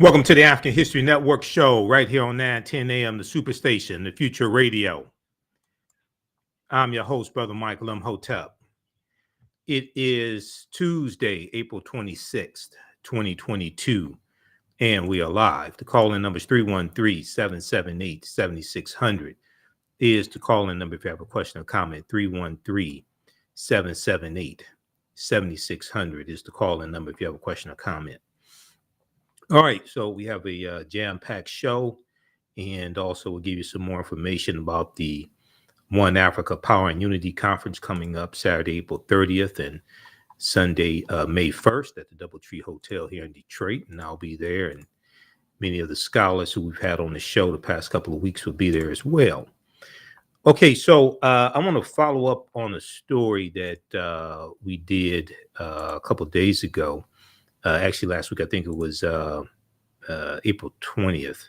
Welcome to the African History Network show right here on 910 a.m. the Superstation, the Future Radio. I'm your host, Brother Michael Imhotep. It is Tuesday, April 26th, 2022, and we are live. The call-in number is 313-778-7600 is the call-in number if you have a question or comment. 313-778-7600 is the call-in number if you have a question or comment. All right, so we have a jam-packed show, and also we'll give you some more information about the One Africa Power and Unity Conference coming up Saturday, April 30th, and Sunday, May 1st at the Doubletree Hotel here in Detroit, and I'll be there, and many of the scholars who we've had on the show the past couple of weeks will be there as well. Okay, so I want to follow up on a story that we did a couple of days ago. Actually, last week, I think it was April 20th.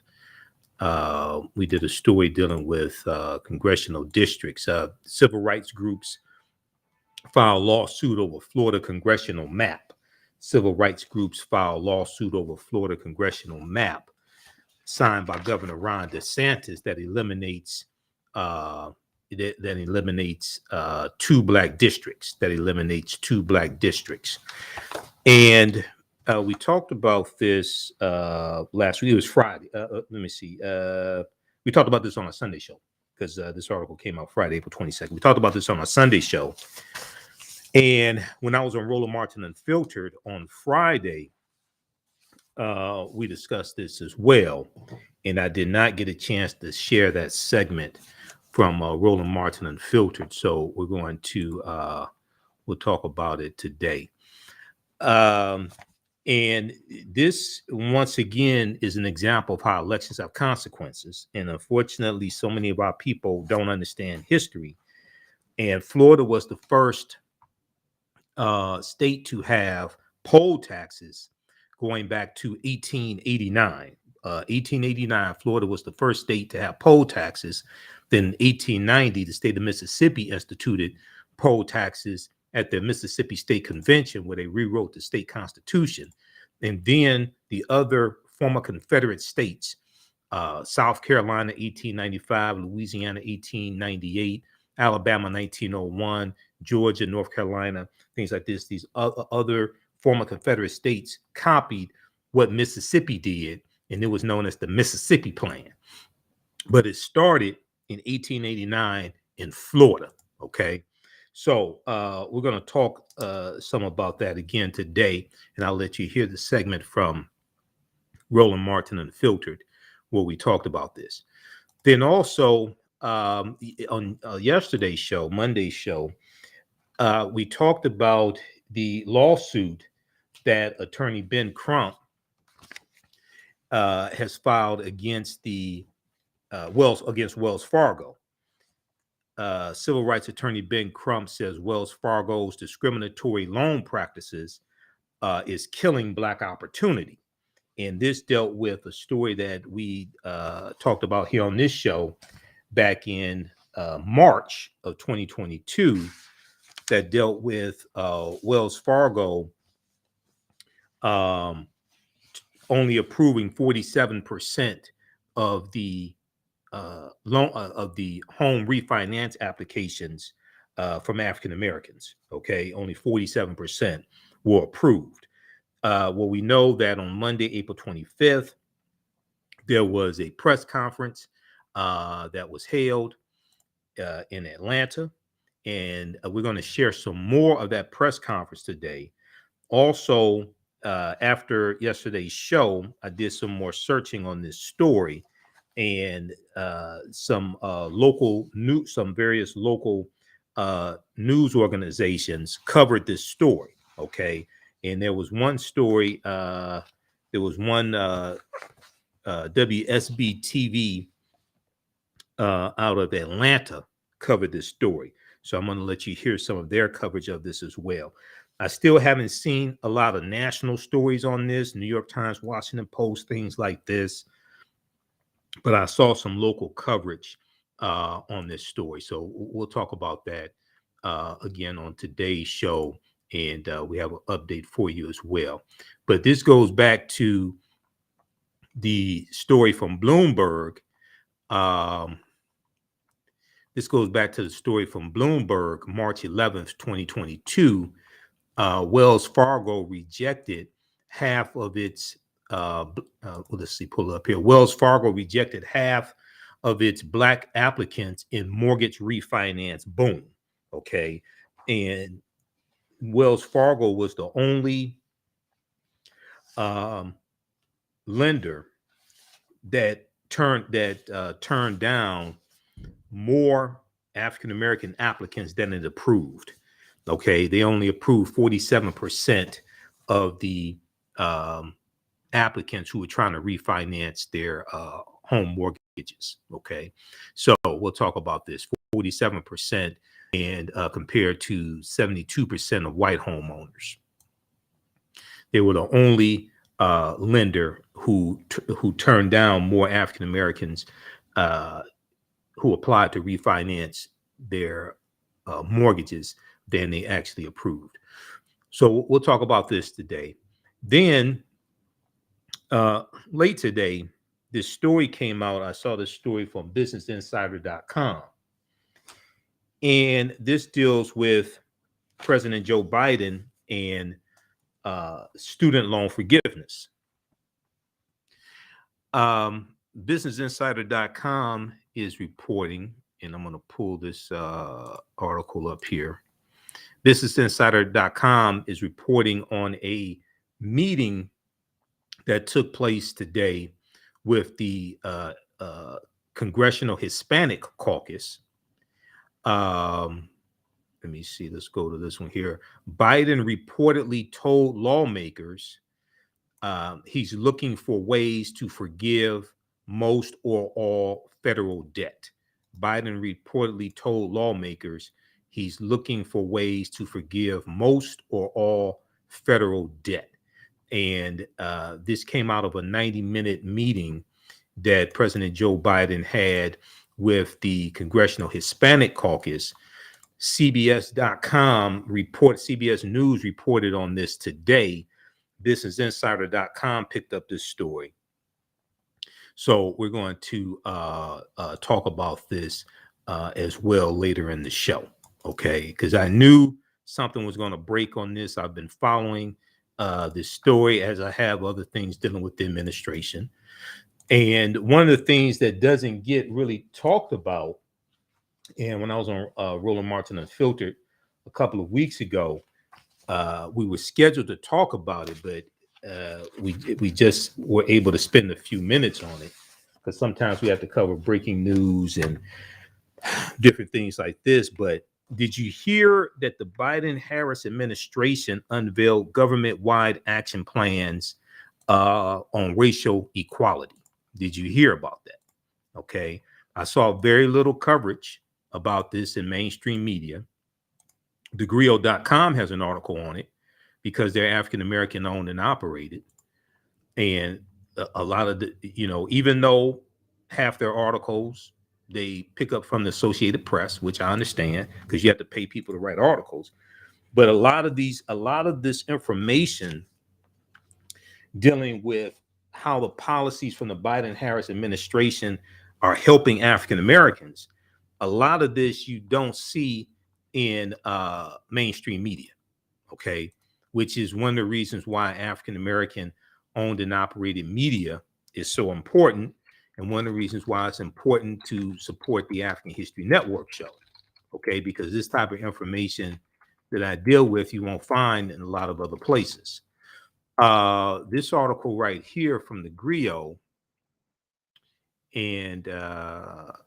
We did a story dealing with congressional districts. Civil rights groups filed lawsuit over Florida Congressional map. Civil rights groups filed lawsuit over Florida Congressional map signed by Governor Ron DeSantis that eliminates two black districts. And we talked about this last week. It was Friday. We talked about this on a Sunday show because this article came out Friday, April 22nd. We talked about this on a Sunday show. And when I was on Roland Martin Unfiltered on Friday, we discussed this as well. And I did not get a chance to share that segment from Roland Martin Unfiltered. So we're going to, we'll talk about it today. And this, once again, is an example of how elections have consequences. And unfortunately, so many of our people don't understand history. And Florida was the first state to have poll taxes going back to 1889. 1889, Florida was the first state to have poll taxes. Then 1890, the state of Mississippi instituted poll taxes at the Mississippi State Convention, where they rewrote the state constitution. And then the other former Confederate states, South Carolina, 1895, Louisiana, 1898, Alabama, 1901, Georgia, North Carolina, things like this. These other former Confederate states copied what Mississippi did, and it was known as the Mississippi Plan. But it started in 1889 in Florida, okay? So we're going to talk some about that again today, and I'll let you hear the segment from Roland Martin Unfiltered where we talked about this. Then also on yesterday's show, Monday's show, we talked about the lawsuit that attorney Ben Crump has filed against Wells Fargo. Civil rights attorney Ben Crump says Wells Fargo's discriminatory loan practices is killing Black opportunity. And this dealt with a story that we talked about here on this show back in March of 2022 that dealt with Wells Fargo only approving 47% of the home refinance applications from African Americans. Okay, only 47% were approved. Well, we know that on Monday, April 25th, there was a press conference that was held in Atlanta, and we're going to share some more of that press conference today. Also, after yesterday's show, I did some more searching on this story. And some various local news organizations covered this story. Okay, and there was one story. There was one WSB TV out of Atlanta covered this story. So I'm going to let you hear some of their coverage of this as well. I still haven't seen a lot of national stories on this, New York Times, Washington Post, things like this. But I saw some local coverage on this story. So we'll talk about that again on today's show. And we have an update for you as well. But this goes back to the story from Bloomberg. This goes back to the story from Bloomberg, March 11th, 2022. Wells Fargo rejected half of its, let's see, pull it up here. Wells Fargo rejected half of its Black applicants in mortgage refinance. Boom. Okay. And Wells Fargo was the only lender that turned down more African American applicants than it approved. Okay, they only approved 47% of the applicants who were trying to refinance their home mortgages. Okay, so we'll talk about this: 47%, and compared to 72% of white homeowners. They were the only lender who turned down more African Americans who applied to refinance their mortgages than they actually approved. So we'll talk about this today. Then late today, this story came out. I saw this story from businessinsider.com. And this deals with President Joe Biden and student loan forgiveness. Businessinsider.com is reporting, and I'm going to pull this article up here. Businessinsider.com is reporting on a meeting that took place today with the Congressional Hispanic Caucus. Let me see. Let's go to this one here. Biden reportedly told lawmakers he's looking for ways to forgive most or all federal debt. Biden reportedly told lawmakers he's looking for ways to forgive most or all federal debt. And this came out of a 90-minute meeting that President Joe Biden had with the Congressional Hispanic Caucus. CBS News reported on this today. BusinessInsider.com picked up this story. So we're going to talk about this as well later in the show, okay? Because I knew something was going to break on this. I've been following this story as I have other things dealing with the administration. And one of the things that doesn't get really talked about, and when I was on Roland Martin Unfiltered a couple of weeks ago, we were scheduled to talk about it, but we just were able to spend a few minutes on it because sometimes we have to cover breaking news and different things like this. But did you hear that the Biden-Harris administration unveiled government-wide action plans on racial equality? Did you hear about that? Okay. I saw very little coverage about this in mainstream media. Thegrio.com has an article on it because they're African American owned and operated. And a lot of the, even though half their articles they pick up from the Associated Press, which I understand because you have to pay people to write articles. But a lot of this information dealing with how the policies from the Biden-Harris administration are helping African Americans, a lot of this you don't see in mainstream media, okay, which is one of the reasons why African American owned and operated media is so important, and one of the reasons why it's important to support the African History Network show, okay, because this type of information that I deal with you won't find in a lot of other places. This article right here from the Grio, and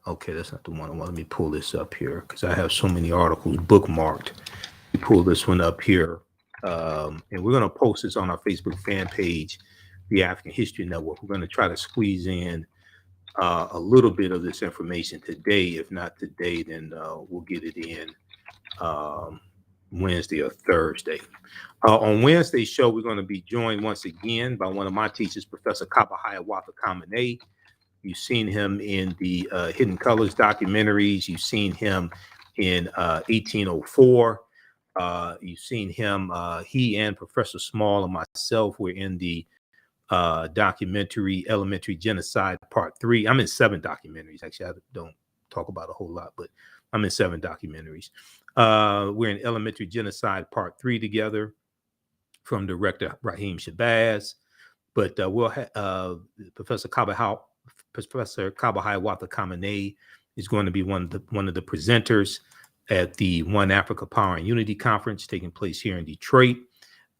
okay, that's not the one. Let me pull this up here because I have so many articles bookmarked. We pull this one up here, and we're going to post this on our Facebook fan page, the African History Network. We're going to try to squeeze in a little bit of this information today. If not today, then we'll get it in Wednesday or Thursday. On Wednesday's show, we're going to be joined once again by one of my teachers, Professor Kaba Hiawatha Kamene. You've seen him in the Hidden Colors documentaries. You've seen him in 1804. You've seen him, he and Professor Small and myself were in the documentary, Elementary Genocide Part 3. I'm in 7 documentaries. Actually, I don't talk about a whole lot, but I'm in 7 documentaries. We're in Elementary Genocide Part 3 together from director Raheem Shabazz. But we'll have Professor Kabahai Watha Khamenei is going to be one of the presenters at the One Africa Power and Unity Conference taking place here in Detroit,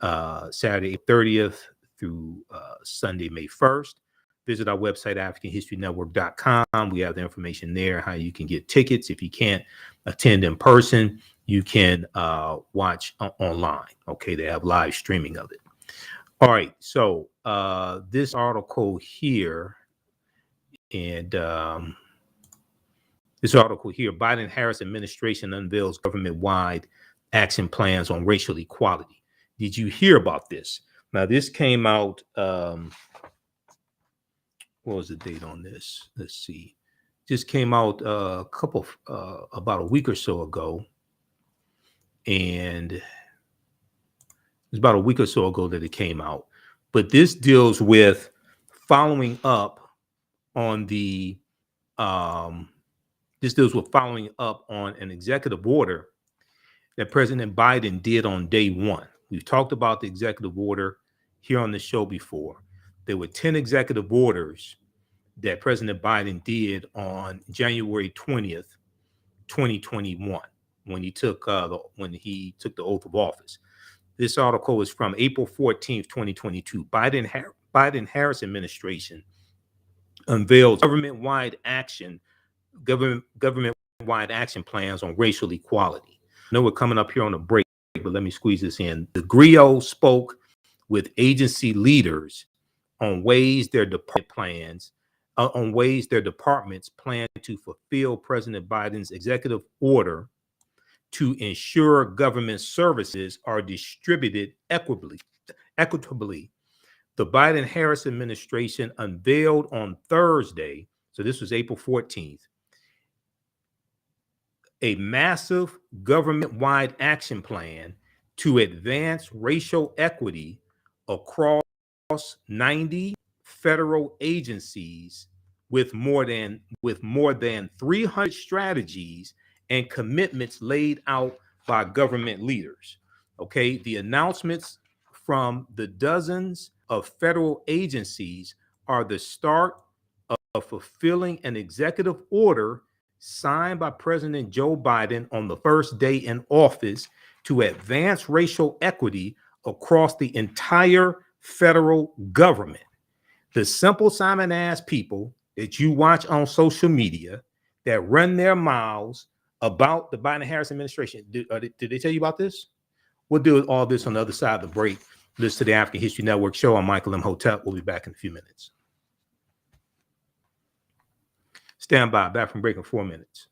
Saturday 30th through Sunday, May 1st. Visit our website, AfricanHistoryNetwork.com. We have the information there, how you can get tickets. If you can't attend in person, you can watch online. Okay, they have live streaming of it. All right, so this article here, and this article here, Biden-Harris administration unveils government-wide action plans on racial equality. Did you hear about this? Now, this came out, what was the date on this? Let's see. Just came out about a week or so ago. And it's about a week or so ago that it came out. But this deals with following up on the, this deals with following up on an executive order that President Biden did on day one. We've talked about the executive order here on the show before. There were 10 executive orders that President Biden did on January 20th, 2021, when he took the oath of office. This article is from April 14th, 2022. Biden-Harris administration unveils government-wide action plans on racial equality. I know we're coming up here on a break, but let me squeeze this in. The GRIO spoke with agency leaders on ways their departments plan to fulfill President Biden's executive order to ensure government services are distributed equitably. The Biden-Harris administration unveiled on Thursday, so this was April 14th, a massive government-wide action plan to advance racial equity across 90 federal agencies with more than 300 strategies and commitments laid out by government leaders. Okay, the announcements from the dozens of federal agencies are the start of fulfilling an executive order signed by President Joe Biden on the first day in office to advance racial equity across the entire federal government. The simple Simon-ass people that you watch on social media that run their mouths about the Biden-Harris administration. Did they tell you about this? We'll do all this on the other side of the break. Listen to the African History Network show. I'm Michael Imhotep. We'll be back in a few minutes. Stand by. Back from break in 4 minutes.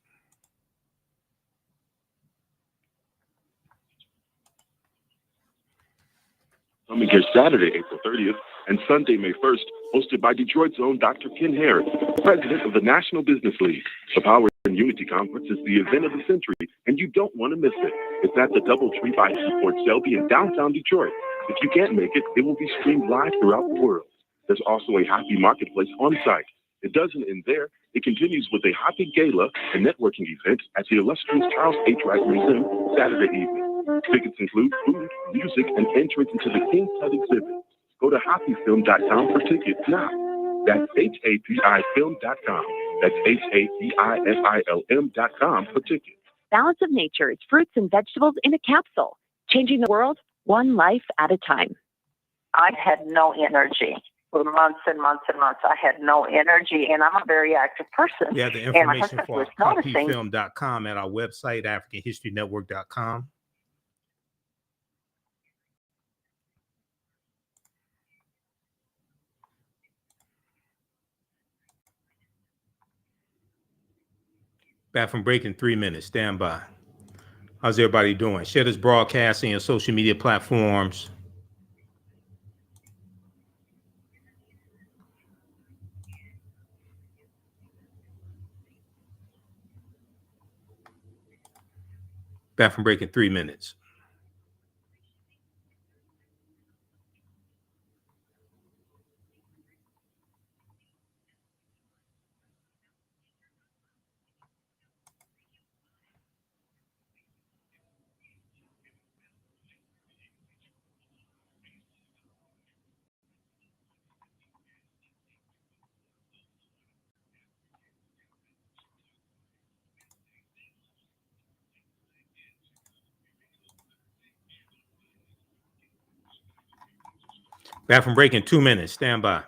Coming here Saturday, April 30th, and Sunday, May 1st, hosted by Detroit's own Dr. Ken Harris, president of the National Business League. The Power and Unity Conference is the event of the century, and you don't want to miss it. It's at the DoubleTree by Seaport Shelby in downtown Detroit. If you can't make it, it will be streamed live throughout the world. There's also a Happy Marketplace on site. It doesn't end there. It continues with a Happy Gala and networking event at the illustrious Charles H. Wright Museum Saturday evening. Tickets include food, music, and entrance into the King's Head exhibit. Go to happyfilm.com for tickets now. That's HAPIFilm.com. That's HAPIFILM.com for tickets. Balance of Nature is fruits and vegetables in a capsule, changing the world one life at a time. I had no energy for months and months and months. I had no energy, and I'm a very active person. We have the information for happyfilm.com at our website, AfricanHistoryNetwork.com. Back from break in 3 minutes. Stand by. How's everybody doing? Share this broadcast on your social media platforms. Back from break in 3 minutes. Bathroom break in 2 minutes. Stand by.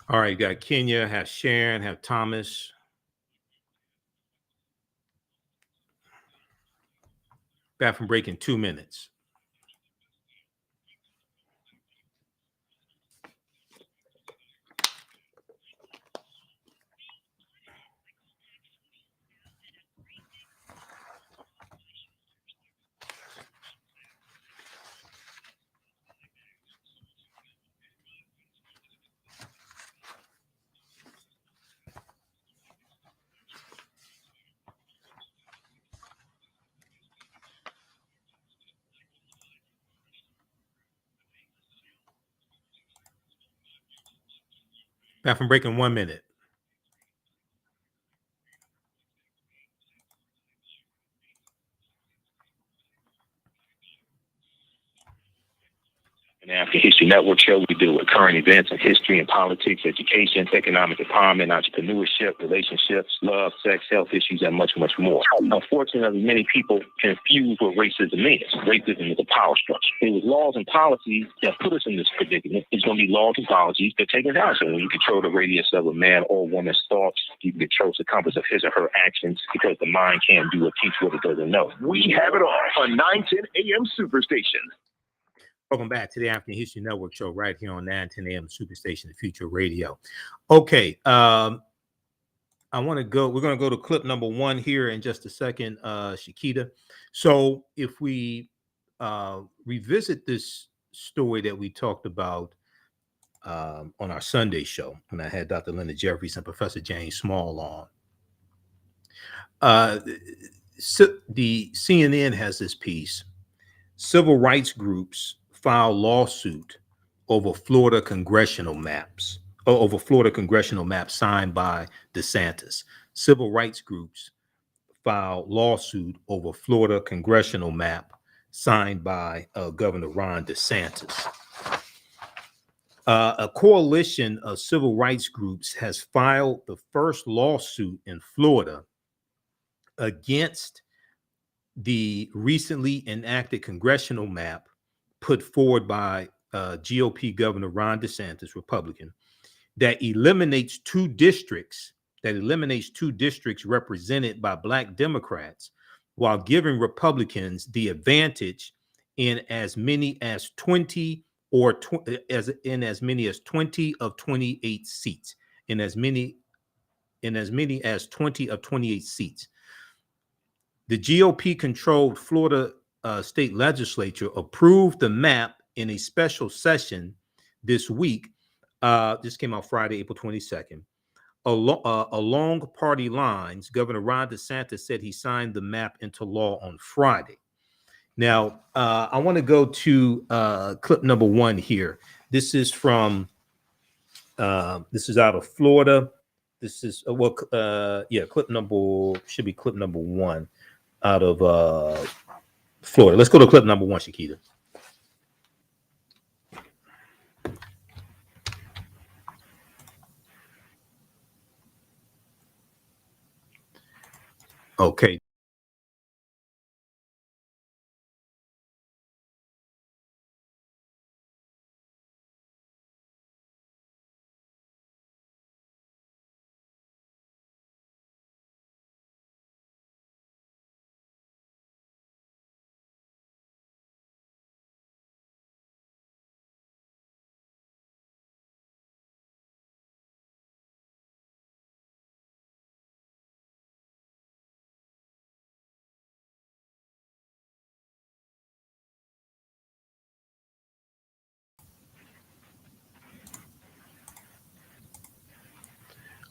All right, got Kenya, have Sharon, have Thomas. Bathroom break in 2 minutes. Bathroom break in 1 minute. An African History Network show. We deal with current events in history and politics, education, economic empowerment, entrepreneurship, relationships, love, sex, health issues, and much, much more. Unfortunately, many people confuse what racism is. Racism is a power structure. It was laws and policies that put us in this predicament. It's going to be laws and policies that take us out. So when you control the radius of a man or woman's thoughts, you can control the compass of his or her actions, because the mind can't do or teach what it doesn't know. We have it all on 910 AM Superstation. Welcome back to the African History Network show right here on 910 AM Superstation, the Future Radio. Okay, we're going to go to clip number 1 here in just a second, Shakita. So if we revisit this story that we talked about on our Sunday show, when I had Dr. Linda Jeffries and Professor James Small on, so the CNN has this piece: civil rights groups file lawsuit over Florida congressional maps, signed by DeSantis. Civil rights groups file lawsuit over Florida congressional map signed by Governor Ron DeSantis. A coalition of civil rights groups has filed the first lawsuit in Florida against the recently enacted congressional map put forward by GOP Governor Ron DeSantis, Republican, that eliminates two districts represented by Black Democrats, while giving Republicans the advantage in as many as 20 of 28 seats. In as many as 20 of 28 seats. The GOP-controlled Florida state legislature approved the map in a special session this week. This came out Friday, April 22nd. Along party lines, Governor Ron DeSantis said he signed the map into law on Friday. Now, I want to go to clip number 1 here. This is from, this is out of Florida. This is, clip number, should be clip number 1 out of Florida. Let's go to clip number 1, Shakita. Okay.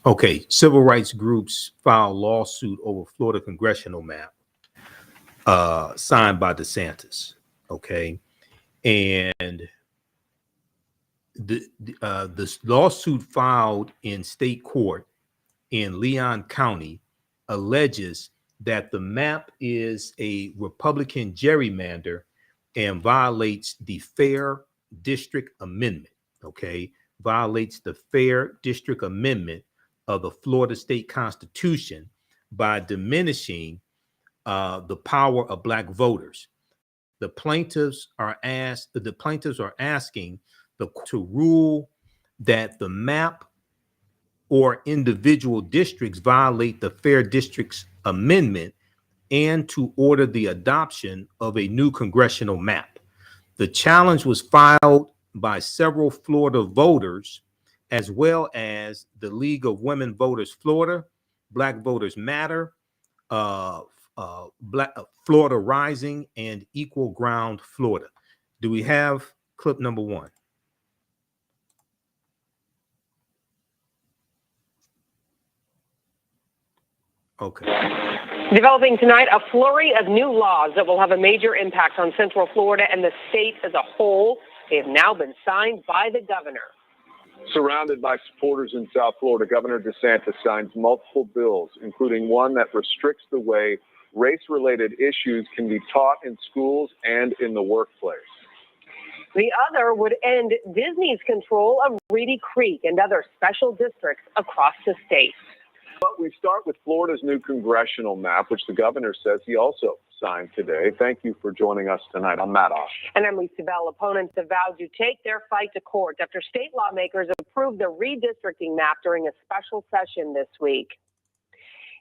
Okay, civil rights groups file lawsuit over Florida congressional map signed by DeSantis. Okay, and this lawsuit filed in state court in Leon County alleges that the map is a Republican gerrymander and violates the Fair District Amendment. Okay, violates the Fair District Amendment of the Florida State Constitution by diminishing the power of Black voters. The plaintiffs are asking to rule that the map or individual districts violate the Fair Districts Amendment and to order the adoption of a new congressional map. The challenge was filed by several Florida voters, as well as the League of Women Voters Florida, Black Voters Matter, Florida Rising, and Equal Ground Florida. Do we have clip number one? Okay. Developing tonight, a flurry of new laws that will have a major impact on Central Florida and the state as a whole. They have now been signed by the governor. Surrounded by supporters in South Florida, Governor DeSantis signs multiple bills, including one that restricts the way race-related issues can be taught in schools and in the workplace. The other would end Disney's control of Reedy Creek and other special districts across the state. But we start with Florida's new congressional map, which the governor says he also signed today. Thank you for joining us tonight. I'm Matt Osh. And I'm Lisa Bell. Opponents have vowed to take their fight to court after state lawmakers approved the redistricting map during a special session this week.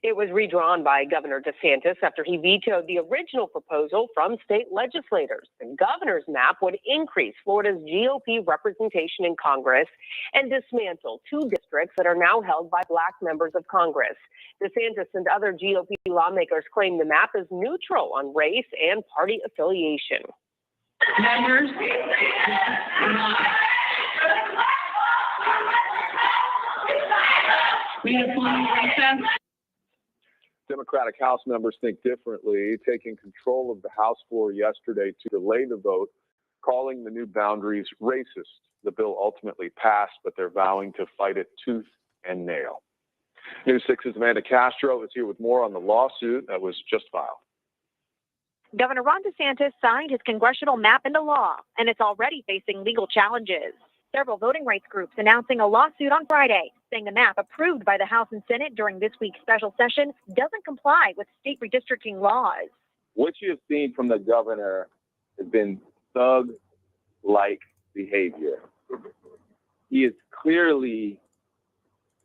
It was redrawn by Governor DeSantis after he vetoed the original proposal from state legislators. The governor's map would increase Florida's GOP representation in Congress and dismantle 2 districts that are now held by Black members of Congress. DeSantis and other GOP lawmakers claim the map is neutral on race and party affiliation. Members, we have one recess. Democratic House members think differently, taking control of the House floor yesterday to delay the vote, calling the new boundaries racist. The bill ultimately passed, but they're vowing to fight it tooth and nail. News 6's Amanda Castro is here with more on the lawsuit that was just filed. Governor Ron DeSantis signed his congressional map into law, and it's already facing legal challenges. Several voting rights groups announcing a lawsuit on Friday, saying the map approved by the House and Senate during this week's special session doesn't comply with state redistricting laws. What you have seen from the governor has been thug-like behavior. He is clearly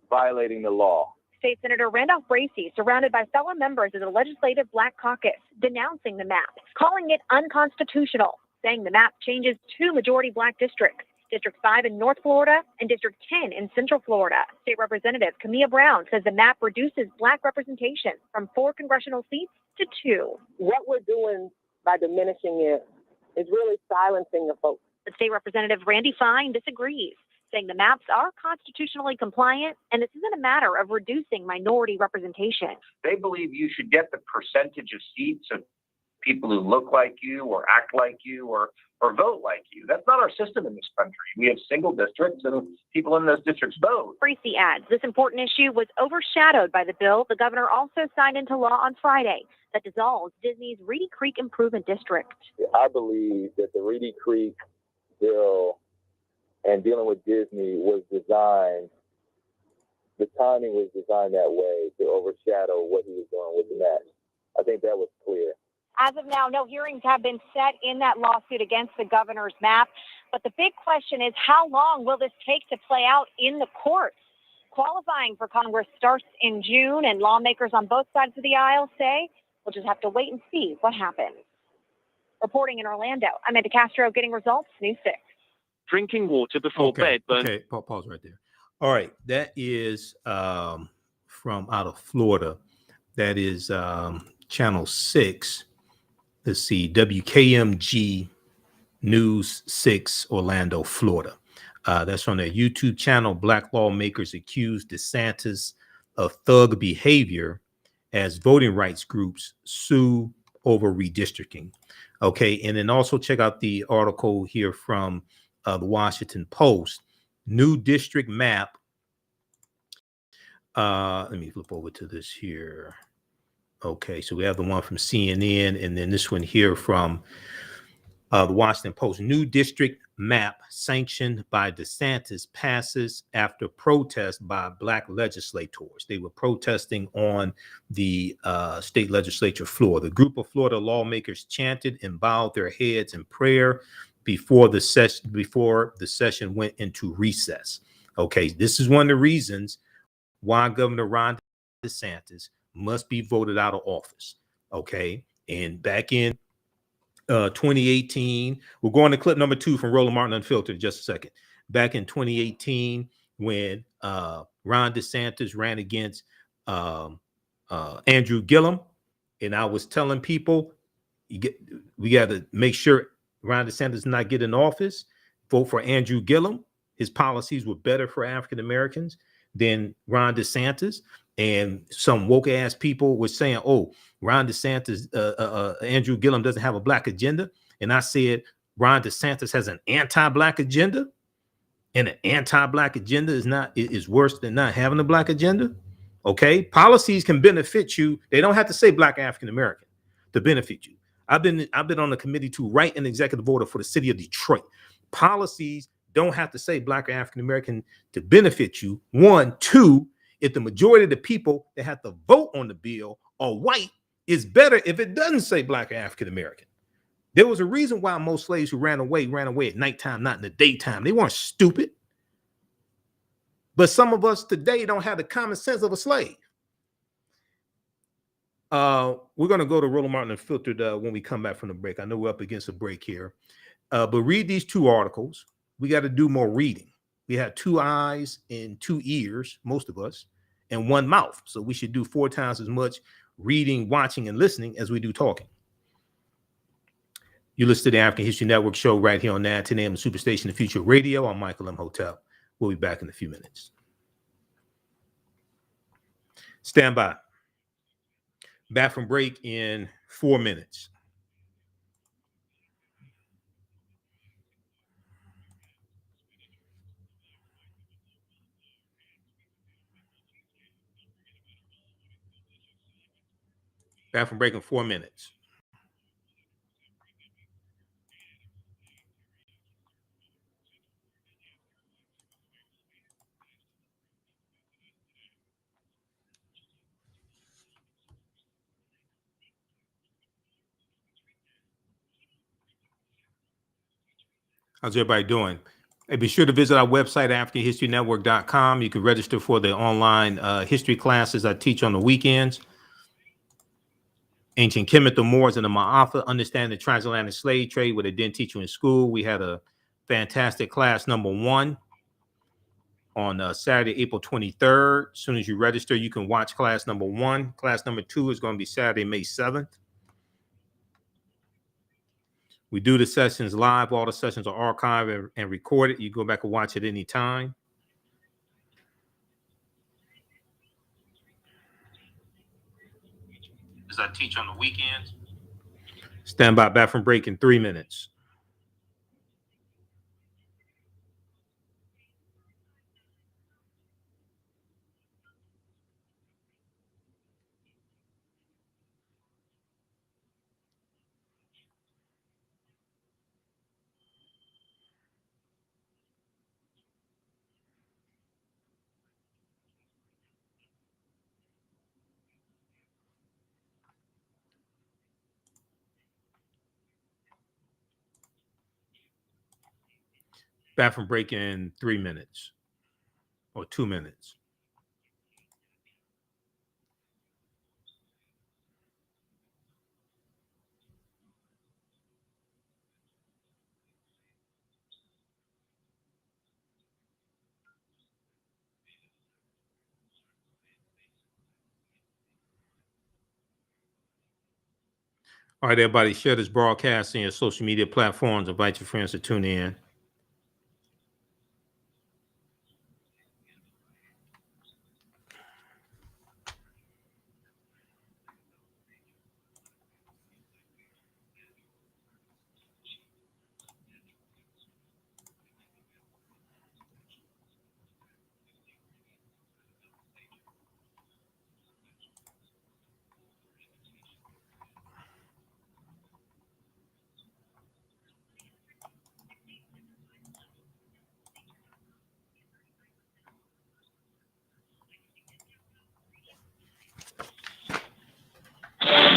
violating the law. State Senator Randolph Bracey, surrounded by fellow members of the Legislative Black Caucus, denouncing the map, calling it unconstitutional, saying the map changes 2 majority Black districts, District 5 in North Florida and District 10 in Central Florida. State Representative Camilla Brown says the map reduces Black representation from 4 congressional seats to 2. What we're doing by diminishing it is really silencing the folks. But State Representative Randy Fine disagrees, saying the maps are constitutionally compliant and this isn't a matter of reducing minority representation. They believe you should get the percentage of seats of people who look like you or act like you or vote like you. That's not our system in this country. We have single districts and people in those districts vote. Bracey adds this important issue was overshadowed by the bill the governor also signed into law on Friday that dissolves Disney's Reedy Creek Improvement District. I believe that the Reedy Creek bill and dealing with Disney was designed, the timing was designed that way to overshadow what he was doing with the map. I think that was clear. As of now, no hearings have been set in that lawsuit against the governor's map. But the big question is, how long will this take to play out in the courts? Qualifying for Congress starts in June, and lawmakers on both sides of the aisle say we'll just have to wait and see what happens. Reporting in Orlando, I'm Amanda Castro, getting results, News 6. Drinking water before bed. Okay, pause right there. All right, that is from out of Florida. That is Channel 6. Let's see, WKMG News 6, Orlando, Florida. That's on their YouTube channel. Black lawmakers accuse DeSantis of thug behavior as voting rights groups sue over redistricting. Okay, and then also check out the article here from the Washington Post. New district map. Let me flip over to this here. Okay, so we have the one from CNN, and then this one here from the Washington Post. New district map sanctioned by DeSantis passes after protest by Black legislators. They were protesting on the state legislature floor. The group of Florida lawmakers chanted and bowed their heads in prayer before the session went into recess. Okay, this is one of the reasons why Governor Ron DeSantis must be voted out of office. Okay, and back in 2018, we're going to clip number 2 from Roland Martin Unfiltered in just a second. Back in 2018, when Ron DeSantis ran against Andrew Gillum, and I was telling people, we got to make sure Ron DeSantis does not get in office. Vote for Andrew Gillum. His policies were better for African Americans than Ron DeSantis. And some woke ass people were saying, "Oh, Ron DeSantis, Andrew Gillum doesn't have a black agenda." And I said, Ron DeSantis has an anti-black agenda, and an anti-black agenda is worse than not having a black agenda. Okay, policies can benefit you. They don't have to say black African American to benefit you. I've been on the committee to write an executive order for the city of Detroit. Policies don't have to say black or African American to benefit you. 1, 2. If the majority of the people that have to vote on the bill are white, it's better if it doesn't say black or African American. There was a reason why most slaves who ran away at nighttime, not in the daytime. They weren't stupid. But some of us today don't have the common sense of a slave. We're going to go to Roland Martin Unfiltered when we come back from the break. I know we're up against a break here. But read these 2 articles. We got to do more reading. We have 2 eyes and 2 ears, most of us, and 1 mouth. So we should do 4 times as much reading, watching, and listening as we do talking. You listen to the African History Network show right here on 9 10 a.m. Superstation, the Future Radio. I'm Michael Imhotep. We'll be back in a few minutes. Stand by. Back from break in 4 minutes. Back from break in 4 minutes. How's everybody doing? Hey, be sure to visit our website, AfricanHistoryNetwork.com. You can register for the online history classes I teach on the weekends. Ancient Kemet, the Moors, and the Maafa, understand the transatlantic slave trade, what they didn't teach you in school. We had a fantastic class number 1 on Saturday, April 23rd. As soon as you register, you can watch class number 1. Class number 2 is going to be Saturday, May 7th. We do the sessions live. All the sessions are archived and recorded. You go back and watch it anytime. As I teach on the weekends. Stand by, back from break in 3 minutes. Back from break in 3 minutes or 2 minutes. All right, everybody, share this broadcast on your social media platforms. Invite your friends to tune in.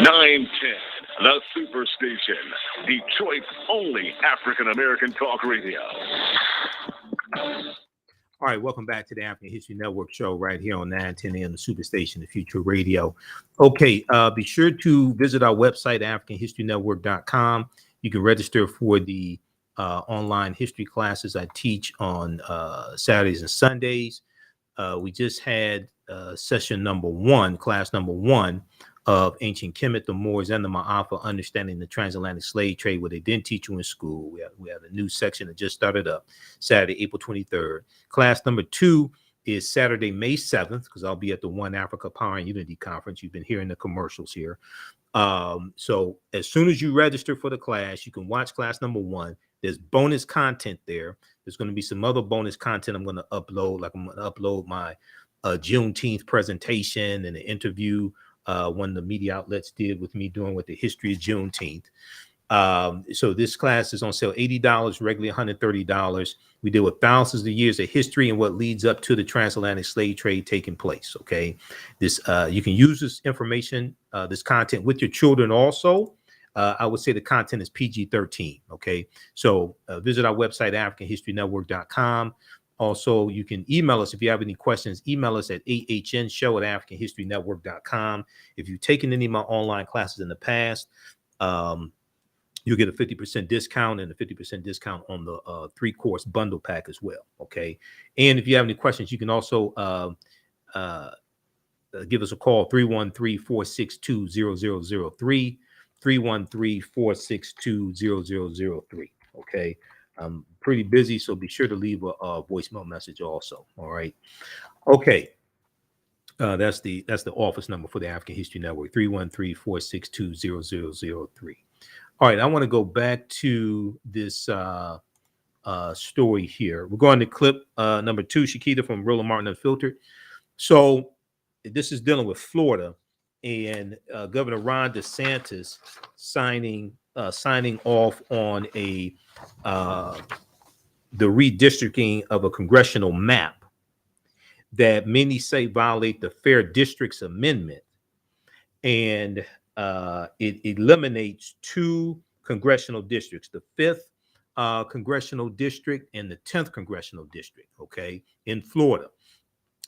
910, the Superstation, Detroit's only African American talk radio. All right, welcome back to the African History Network show right here on 910 AM, the Superstation, the Future Radio. Okay, be sure to visit our website, AfricanHistoryNetwork.com. You can register for the online history classes I teach on Saturdays and Sundays. We just had session number 1, class number 1 of Ancient Kemet, the Moors, and the Maafa, Understanding the Transatlantic Slave Trade, what they didn't teach you in school. We have a new section that just started up Saturday, April 23rd. Class number 2 is Saturday, May 7th, because I'll be at the One Africa Power and Unity Conference. You've been hearing the commercials here. So as soon as you register for the class, you can watch class number 1. There's bonus content there. There's going to be some other bonus content I'm going to upload, like I'm going to upload my Juneteenth presentation and an interview one of the media outlets did with me doing with the history of Juneteenth. So this class is on sale, $80, regularly $130. We deal with thousands of years of history and what leads up to the transatlantic slave trade taking place. Okay, this you can use this information, this content with your children also. I would say the content is PG-13. Okay, so visit our website, AfricanHistoryNetwork.com. Also, you can email us if you have any questions. Email us at AHNshow@AfricanHistoryNetwork.com. If you've taken any of my online classes in the past, you'll get a 50% discount and a 50% discount on the 3-course bundle pack as well. Okay. And if you have any questions, you can also give us a call, 313-462-0003, 313-462-0003. Okay. I'm pretty busy, so be sure to leave a voicemail message also. All right. Okay. That's the office number for the African History Network, 313-462-0003. All right, I want to go back to this story here. We're going to clip number 2, Shakita from Roland Martin Unfiltered. So this is dealing with Florida and Governor Ron DeSantis signing off on the redistricting of a congressional map that many say violate the Fair Districts Amendment, and it eliminates 2 congressional districts, the 5th congressional district and the 10th congressional district, okay, in Florida.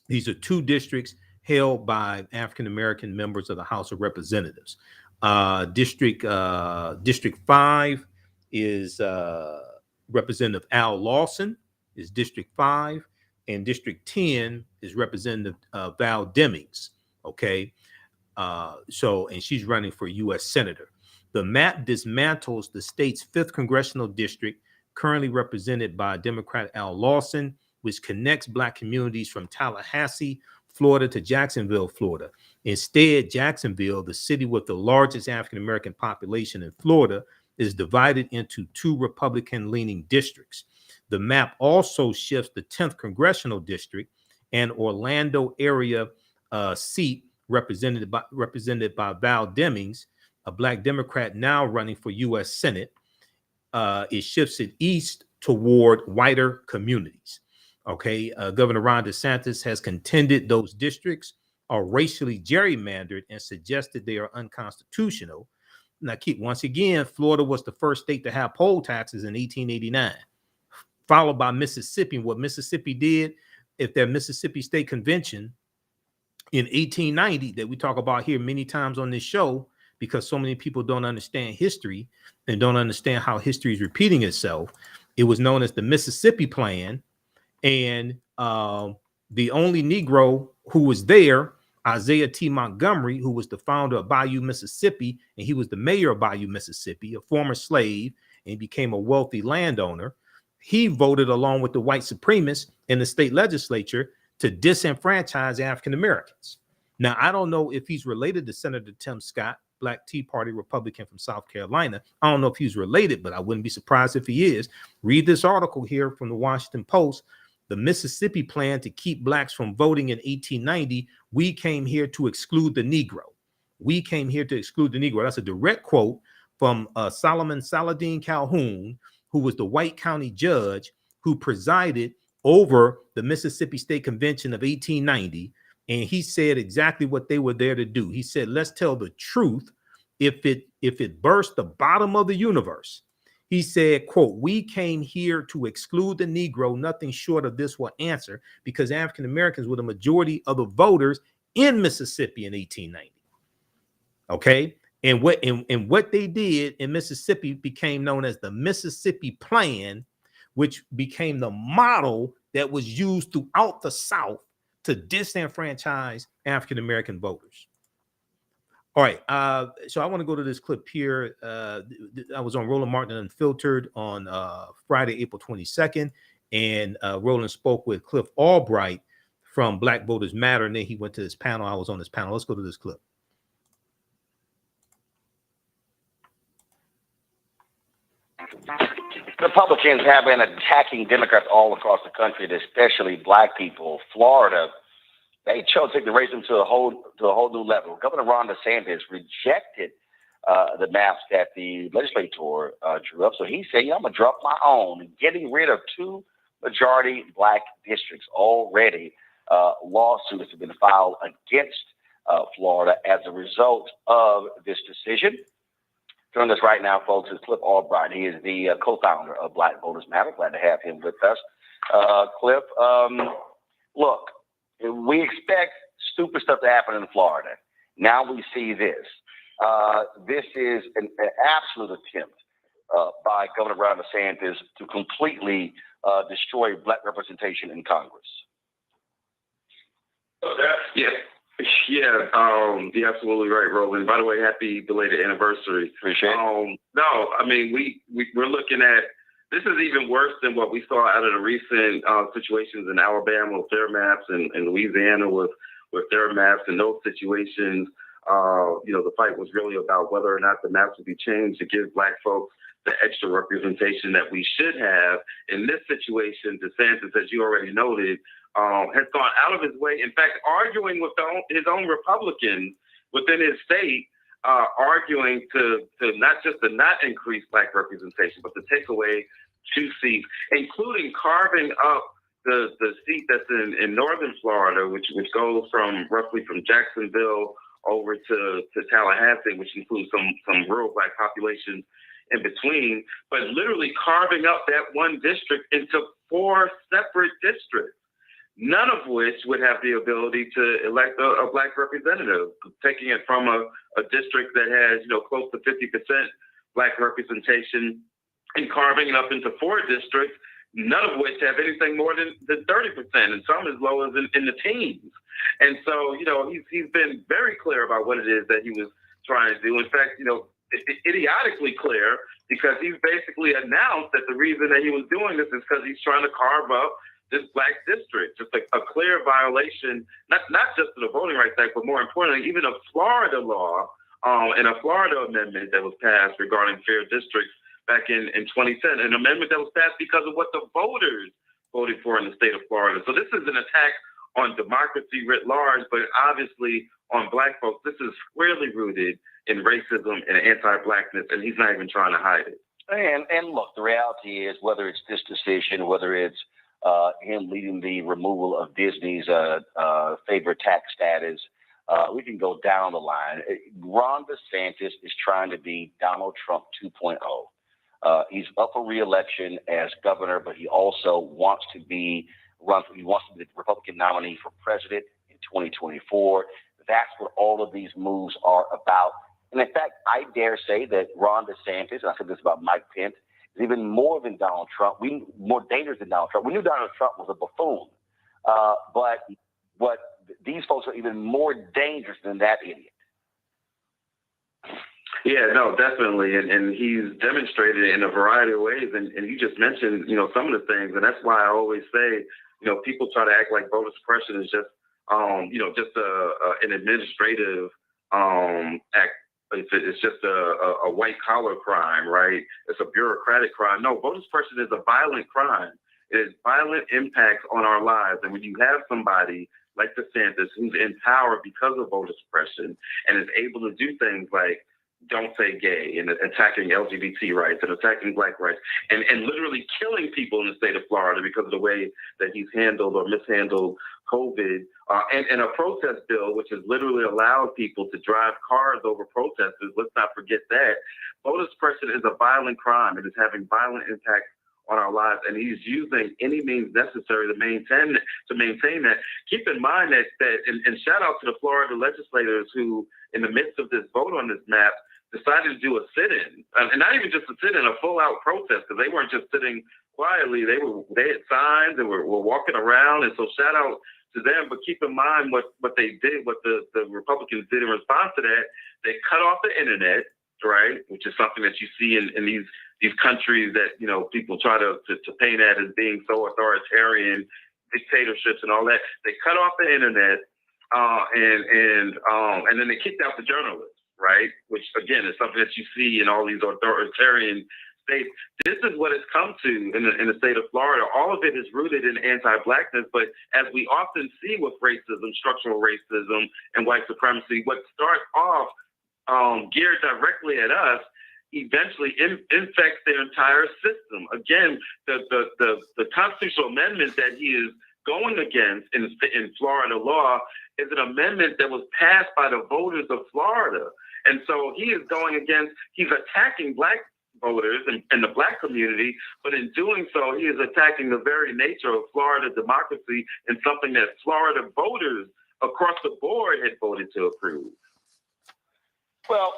These are 2 districts held by African American members of the House of Representatives. District 5 is Representative Al Lawson is District 5, and District 10 is Representative Val Demings. Okay, and she's running for U.S. Senator. The map dismantles the state's 5th congressional district, currently represented by Democrat Al Lawson, which connects Black communities from Tallahassee, Florida to Jacksonville, Florida. Instead, Jacksonville, the city with the largest African American population in Florida, is divided into 2 Republican-leaning districts. The map also shifts the 10th congressional district and Orlando area seat represented by Val Demings, a Black Democrat now running for U.S. Senate. It shifts it east toward whiter communities. Okay, Governor Ron DeSantis has contended those districts are racially gerrymandered and suggested they are unconstitutional. Now, once again, Florida was the first state to have poll taxes in 1889, followed by Mississippi. What Mississippi did, if their Mississippi State Convention in 1890, that we talk about here many times on this show, because so many people don't understand history and don't understand how history is repeating itself, it was known as the Mississippi Plan. And the only Negro who was there, Isaiah T. Montgomery, who was the founder of Bayou, Mississippi, and he was the mayor of Bayou, Mississippi, a former slave, and he became a wealthy landowner. He voted along with the white supremacists in the state legislature to disenfranchise African Americans. Now, I don't know if he's related to Senator Tim Scott, Black Tea Party Republican from South Carolina. I don't know if he's related, but I wouldn't be surprised if he is. Read this article here from the Washington Post. The Mississippi plan to keep Blacks from voting in 1890. We came here to exclude the Negro. We came here to exclude the Negro. That's a direct quote from Solomon Saladin Calhoun, who was the White County judge who presided over the Mississippi State Convention of 1890. And he said exactly what they were there to do. He said, let's tell the truth if it burst the bottom of the universe, he said, quote, "We came here to exclude the Negro. Nothing short of this will answer, because African Americans were the majority of the voters in Mississippi in 1890. Okay. And what they did in Mississippi became known as the Mississippi Plan, which became the model that was used throughout the South to disenfranchise African American voters." All right. So I want to go to this clip here. I was on Roland Martin Unfiltered on Friday, April 22nd. And Roland spoke with Cliff Albright from Black Voters Matter. And then he went to this panel. I was on this panel. Let's go to this clip. Republicans have been attacking Democrats all across the country, especially Black people. Florida, they chose to take the racism to a whole new level. Governor Ron DeSantis rejected the maps that the legislature drew up. So he said, I'm going to drop my own, getting rid of 2 majority Black districts. Already lawsuits have been filed against Florida as a result of this decision. Joining us right now, folks, is Cliff Albright. He is the co-founder of Black Voters Matter. Glad to have him with us. Cliff, look, we expect stupid stuff to happen in Florida. Now we see this. This is an absolute attempt by Governor Ron DeSantis to completely destroy Black representation in Congress. You're absolutely right, Roland. By the way, happy belated anniversary. Appreciate it. No, I mean, we're looking at, this is even worse than what we saw out of the recent situations in Alabama with their maps and Louisiana with their maps and those situations. The fight was really about whether or not the maps would be changed to give Black folks the extra representation that we should have. In this situation, DeSantis, as you already noted, has gone out of his way, in fact, arguing with his own Republicans within his state, arguing to not just to not increase Black representation, but to take away 2 seats, including carving up the seat that's in northern Florida, which goes roughly from Jacksonville over to Tallahassee, which includes some rural Black populations in between, but literally carving up that one district into 4 separate districts, none of which would have the ability to elect a Black representative, taking it from a district that has, close to 50% Black representation and carving it up into 4 districts, none of which have anything more than 30%, and some as low as in the teens. And so, he's been very clear about what it is that he was trying to do. In fact, idiotically clear, because he's basically announced that the reason that he was doing this is because he's trying to carve up this Black district, just a clear violation, not just of the Voting Rights Act, but more importantly, even a Florida law and a Florida amendment that was passed regarding fair districts back in 2010, an amendment that was passed because of what the voters voted for in the state of Florida. So this is an attack on democracy writ large, but obviously on Black folks, this is squarely rooted in racism and anti-Blackness, and he's not even trying to hide it. And look, the reality is, whether it's this decision, whether it's him leading the removal of Disney's favorite tax status, we can go down the line. Ron DeSantis is trying to be Donald Trump 2.0. He's up for re-election as governor, but he also wants to be the Republican nominee for president in 2024. That's what all of these moves are about. And in fact, I dare say that Ron DeSantis, and I said this about Mike Pence, is even more than Donald Trump, more dangerous than Donald Trump. We knew Donald Trump was a buffoon, but these folks are even more dangerous than that idiot. Yeah, no, definitely. And he's demonstrated it in a variety of ways. And you just mentioned, some of the things. And that's why I always say, people try to act like voter suppression is just, just an administrative act. It's just a white collar crime, right? It's a bureaucratic crime. No, voter suppression is a violent crime. It has violent impacts on our lives. And when you have somebody like DeSantis who's in power because of voter suppression and is able to do things like Don't Say Gay and attacking LGBT rights and attacking Black rights and literally killing people in the state of Florida because of the way that he's handled or mishandled COVID, and a protest bill, which has literally allowed people to drive cars over protesters. Let's not forget that. Voter suppression is a violent crime. It is having violent impact on our lives, and he's using any means necessary to maintain that. Keep in mind that and shout out to the Florida legislators who, in the midst of this vote on this map, decided to do a sit-in, and not even just a sit-in, a full-out protest, because they weren't just sitting quietly. They had signs and were walking around, and so shout out to them. But keep in mind what they did, what the Republicans did in response to that. They cut off the internet, right, which is something that you see in these countries that, you know, people try to paint at as being so authoritarian, dictatorships and all that. They cut off the internet, and then they kicked out the journalists, right? Which again is something that you see in all these authoritarian states. This is what it's come to in the state of Florida. All of it is rooted in anti-Blackness, but as we often see with racism, structural racism, and white supremacy, what starts off geared directly at us eventually infects their entire system. Again, the constitutional amendment that he is going against in Florida law is an amendment that was passed by the voters of Florida. And so he's attacking Black voters and the Black community, but in doing so, he is attacking the very nature of Florida democracy and something that Florida voters across the board had voted to approve. Well,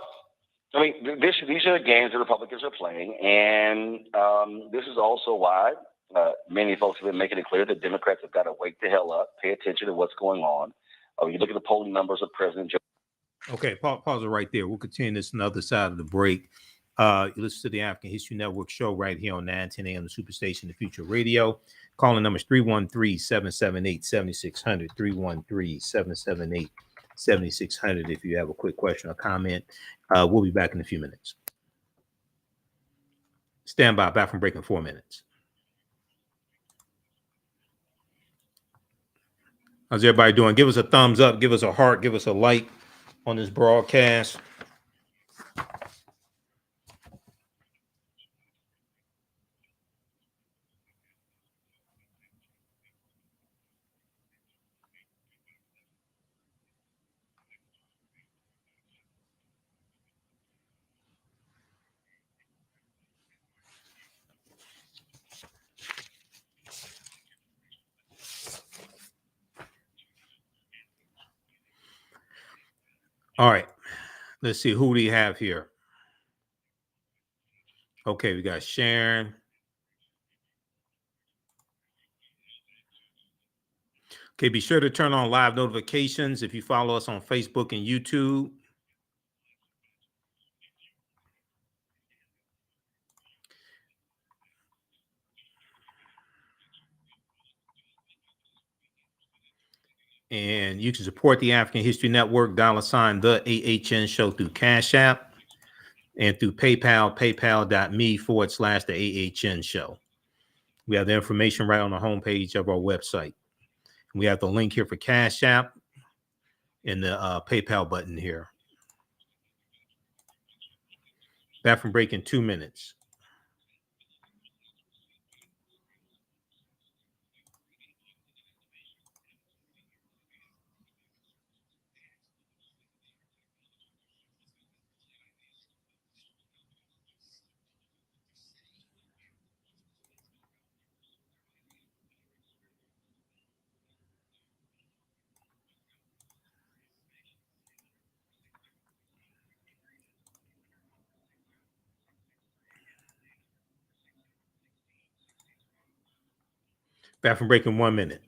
I mean, these are the games the Republicans are playing, and this is also why many folks have been making it clear that Democrats have got to wake the hell up, pay attention to what's going on. You look at the polling numbers of President Joe. Okay, pause it right there. We'll continue this on the other side of the break. You listen to the African History Network show right here on 910 AM, the Superstation, the Future Radio. Calling numbers 313-778-7600, 313-778-7600 if you have a quick question or comment. We'll be back in a few minutes. Stand by, back from break in 4 minutes. How's everybody doing? Give us a thumbs up, give us a heart, give us a like on this broadcast. All right, let's see, who do you have here? Okay, we got Sharon. Okay, be sure to turn on live notifications if you follow us on Facebook and YouTube. And you can support the African History Network, $ the AHN show through Cash App and through PayPal, paypal.me/the AHN show. We have the information right on the homepage of our website. We have the link here for Cash App and the PayPal button here. Back from break in 2 minutes. Back from break in 1 minute.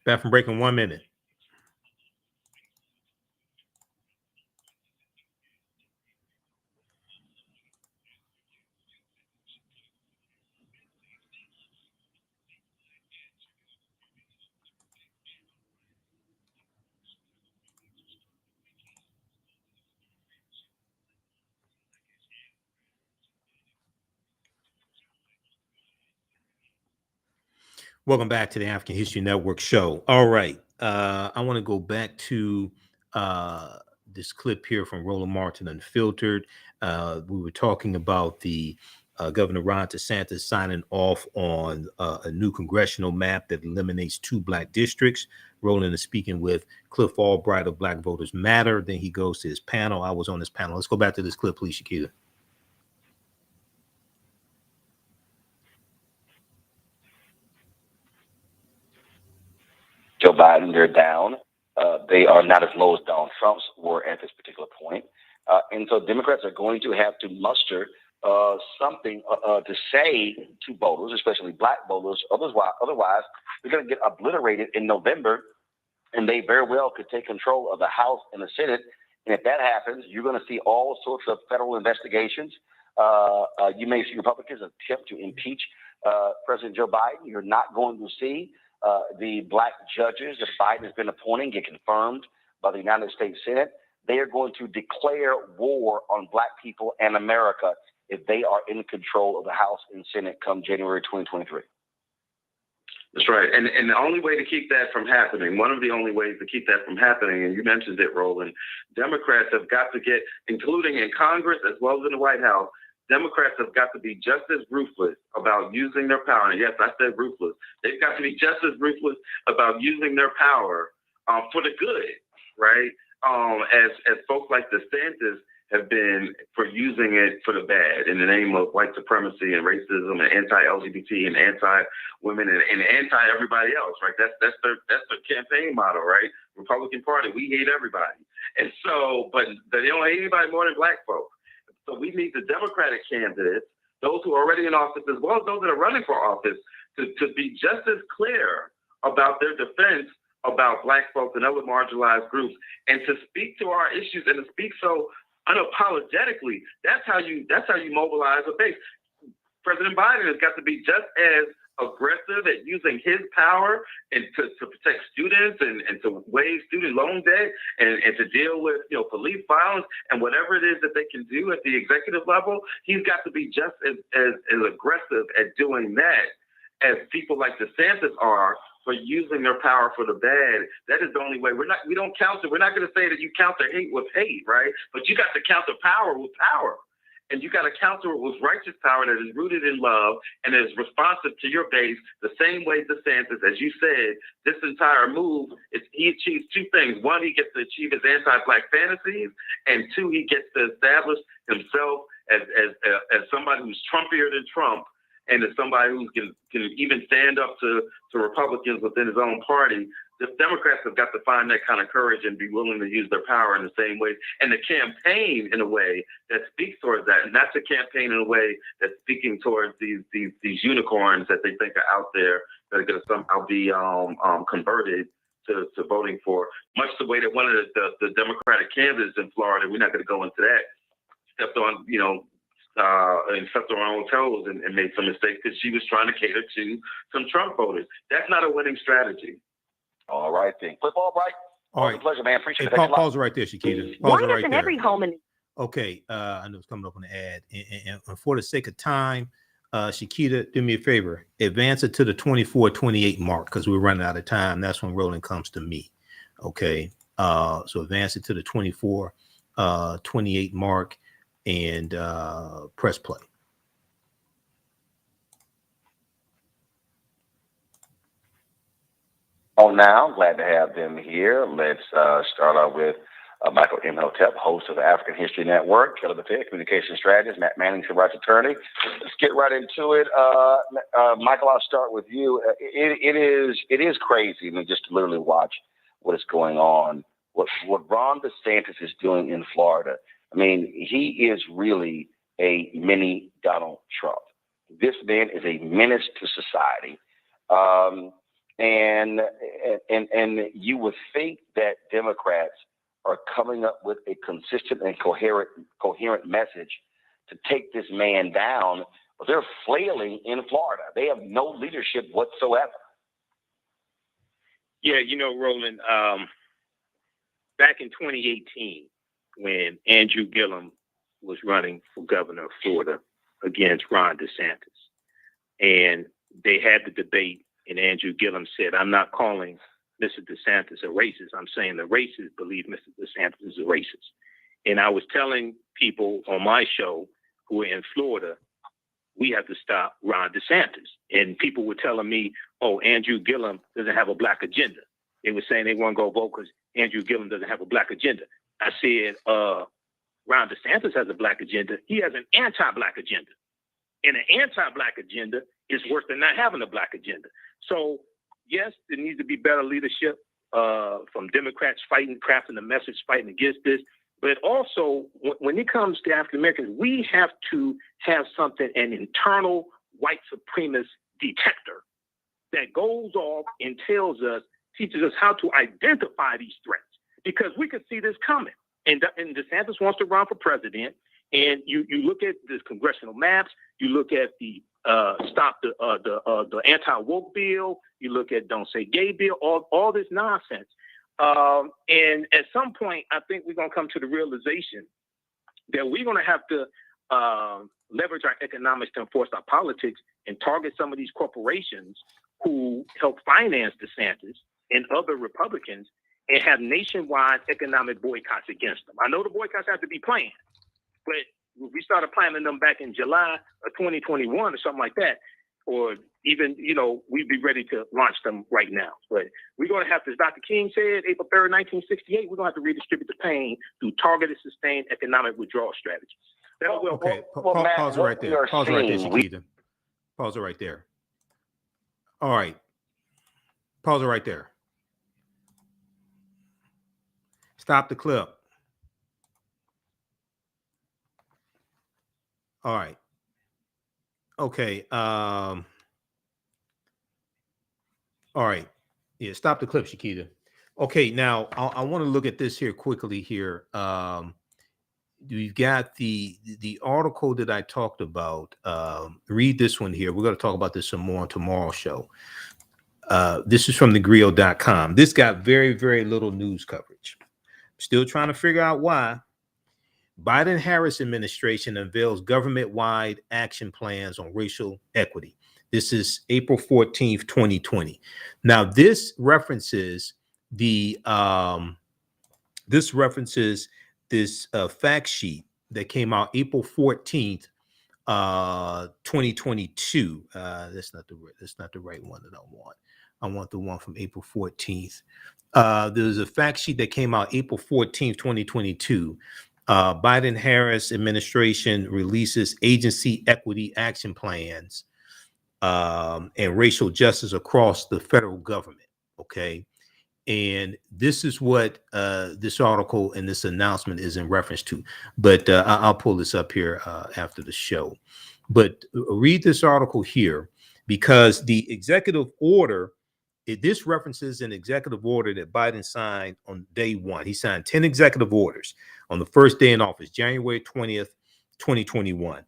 Back from break in 1 minute. Welcome back to the African History Network show. All right. I want to go back to this clip here from Roland Martin Unfiltered. We were talking about the Governor Ron DeSantis signing off on a new congressional map that eliminates 2 black districts. Roland is speaking with Cliff Albright of Black Voters Matter. Then he goes to his panel. I was on this panel. Let's go back to this clip, please, Shakita. Joe Biden, they're down. They are not as low as Donald Trump's were at this particular point. And so Democrats are going to have to muster something to say to voters, especially black voters. Otherwise, they're going to get obliterated in November, and they very well could take control of the House and the Senate. And if that happens, you're going to see all sorts of federal investigations. You may see Republicans attempt to impeach President Joe Biden. You're not going to see the black judges that Biden has been appointing get confirmed by the United States Senate. They are going to declare war on black people and America if they are in control of the House and Senate come January 2023. That's right. And the only way to keep that from happening, one of the only ways to keep that from happening, and you mentioned it, Roland, Democrats have got to get, including in Congress as well as in the White House, Democrats have got to be just as ruthless about using their power. And yes, I said ruthless. They've got to be just as ruthless about using their power for the good, right? As folks like DeSantis have been for using it for the bad in the name of white supremacy and racism and anti-LGBT and anti-women and anti-everybody else, right? That's their campaign motto, right? Republican Party, we hate everybody. And so, but they don't hate anybody more than black folks. So we need the Democratic candidates, those who are already in office, as well as those that are running for office, to be just as clear about their defense about black folks and other marginalized groups, and to speak to our issues and to speak so unapologetically. That's how you mobilize a base. President Biden has got to be just as aggressive at using his power and to protect students and to waive student loan debt and to deal with police violence and whatever it is that they can do at the executive level. He's got to be just as aggressive at doing that as people like DeSantis are for using their power for the bad. That is the only way. We don't counter. We're not going to say that you counter hate with hate, right? But you got to counter power with power. And you got to counter it with righteous power that is rooted in love and is responsive to your base the same way DeSantis, as you said, this entire move, he achieves 2 things. 1, he gets to achieve his anti-black fantasies, and 2, he gets to establish himself as somebody who's Trumpier than Trump, and as somebody who can even stand up to Republicans within his own party. The Democrats have got to find that kind of courage and be willing to use their power in the same way, and to campaign in a way that speaks towards that, and not to campaign in a way that's speaking towards these unicorns that they think are out there that are going to somehow be converted to voting for, much the way that one of the Democratic candidates in Florida, we're not going to go into that, stepped on, and stepped on her own toes and made some mistakes because she was trying to cater to some Trump voters. That's not a winning strategy. All right, then. Cliff Albright. All right. Pleasure, man. Appreciate it. Pause right there, Shakita. Why Pause right doesn't there. every home in Okay, I know it's coming up on the ad. And for the sake of time, Shakita, do me a favor. Advance it to the 24-28 mark because we're running out of time. That's when Roland comes to me. Okay, so advance it to the 24-28 mark and press play. Now, glad to have them here. Let's start out with Michael Imhotep, host of the African History Network, head of the Fed Communication Strategist, Matt Manning, civil rights attorney. Let's get right into it. Michael, I'll start with you. It is crazy, just to literally watch what is going on. What Ron DeSantis is doing in Florida. He is really a mini Donald Trump. This man is a menace to society. And you would think that Democrats are coming up with a consistent and coherent message to take this man down, but they're flailing in Florida. They have no leadership whatsoever. Yeah, Roland, back in 2018, when Andrew Gillum was running for governor of Florida against Ron DeSantis, and they had the debate and Andrew Gillum said, I'm not calling Mr. DeSantis a racist. I'm saying the racists believe Mr. DeSantis is a racist. And I was telling people on my show who are in Florida, we have to stop Ron DeSantis. And people were telling me, oh, Andrew Gillum doesn't have a black agenda. They were saying they want to go vote because Andrew Gillum doesn't have a black agenda. I said, Ron DeSantis has a black agenda. He has an anti-black agenda. And an anti-black agenda is worse than not having a black agenda. So, yes, there needs to be better leadership from Democrats crafting the message, fighting against this. But also, when it comes to African Americans, we have to have an internal white supremacist detector that goes off and teaches us how to identify these threats, because we could see this coming. And DeSantis wants to run for president. And you look at the congressional maps, you look at the stop the anti-woke bill, you look at don't say gay bill, all this nonsense. And at some point, I think we're going to come to the realization that we're going to have to leverage our economics to enforce our politics and target some of these corporations who help finance DeSantis and other Republicans and have nationwide economic boycotts against them. I know the boycotts have to be planned, but we started planning them back in July of 2021 or something like that, or even, we'd be ready to launch them right now. But we're going to have to, as Dr. King said, April 3rd, 1968, we're going to have to redistribute the pain through targeted, sustained economic withdrawal strategies. Matt, Pause it right there. Pause it right there, Shakita. Pause it right there. All right. Pause it right there. Stop the clip. All right. Okay. All right. Yeah, stop the clip, Shakita. Okay, now I want to look at this here quickly here. We've got the article that I talked about. Read this one here. We're going to talk about this some more on tomorrow's show. This is from thegrio.com. This got very, very little news coverage. Still trying to figure out why. Biden-Harris administration unveils government-wide action plans on racial equity. This is April 14th, 2020. Now, this references this fact sheet that came out April 14th, 2022. That's not the right one that I want. I want the one from April 14th. There's a fact sheet that came out April 14th, 2022. Biden-Harris administration releases agency equity action plans and racial justice across the federal government. Okay. And this is what this article and this announcement is in reference to. But I'll pull this up here after the show. But read this article here, because the executive order, this references an executive order that Biden signed on day one. He signed 10 executive orders on the first day in office, January 20th, 2021.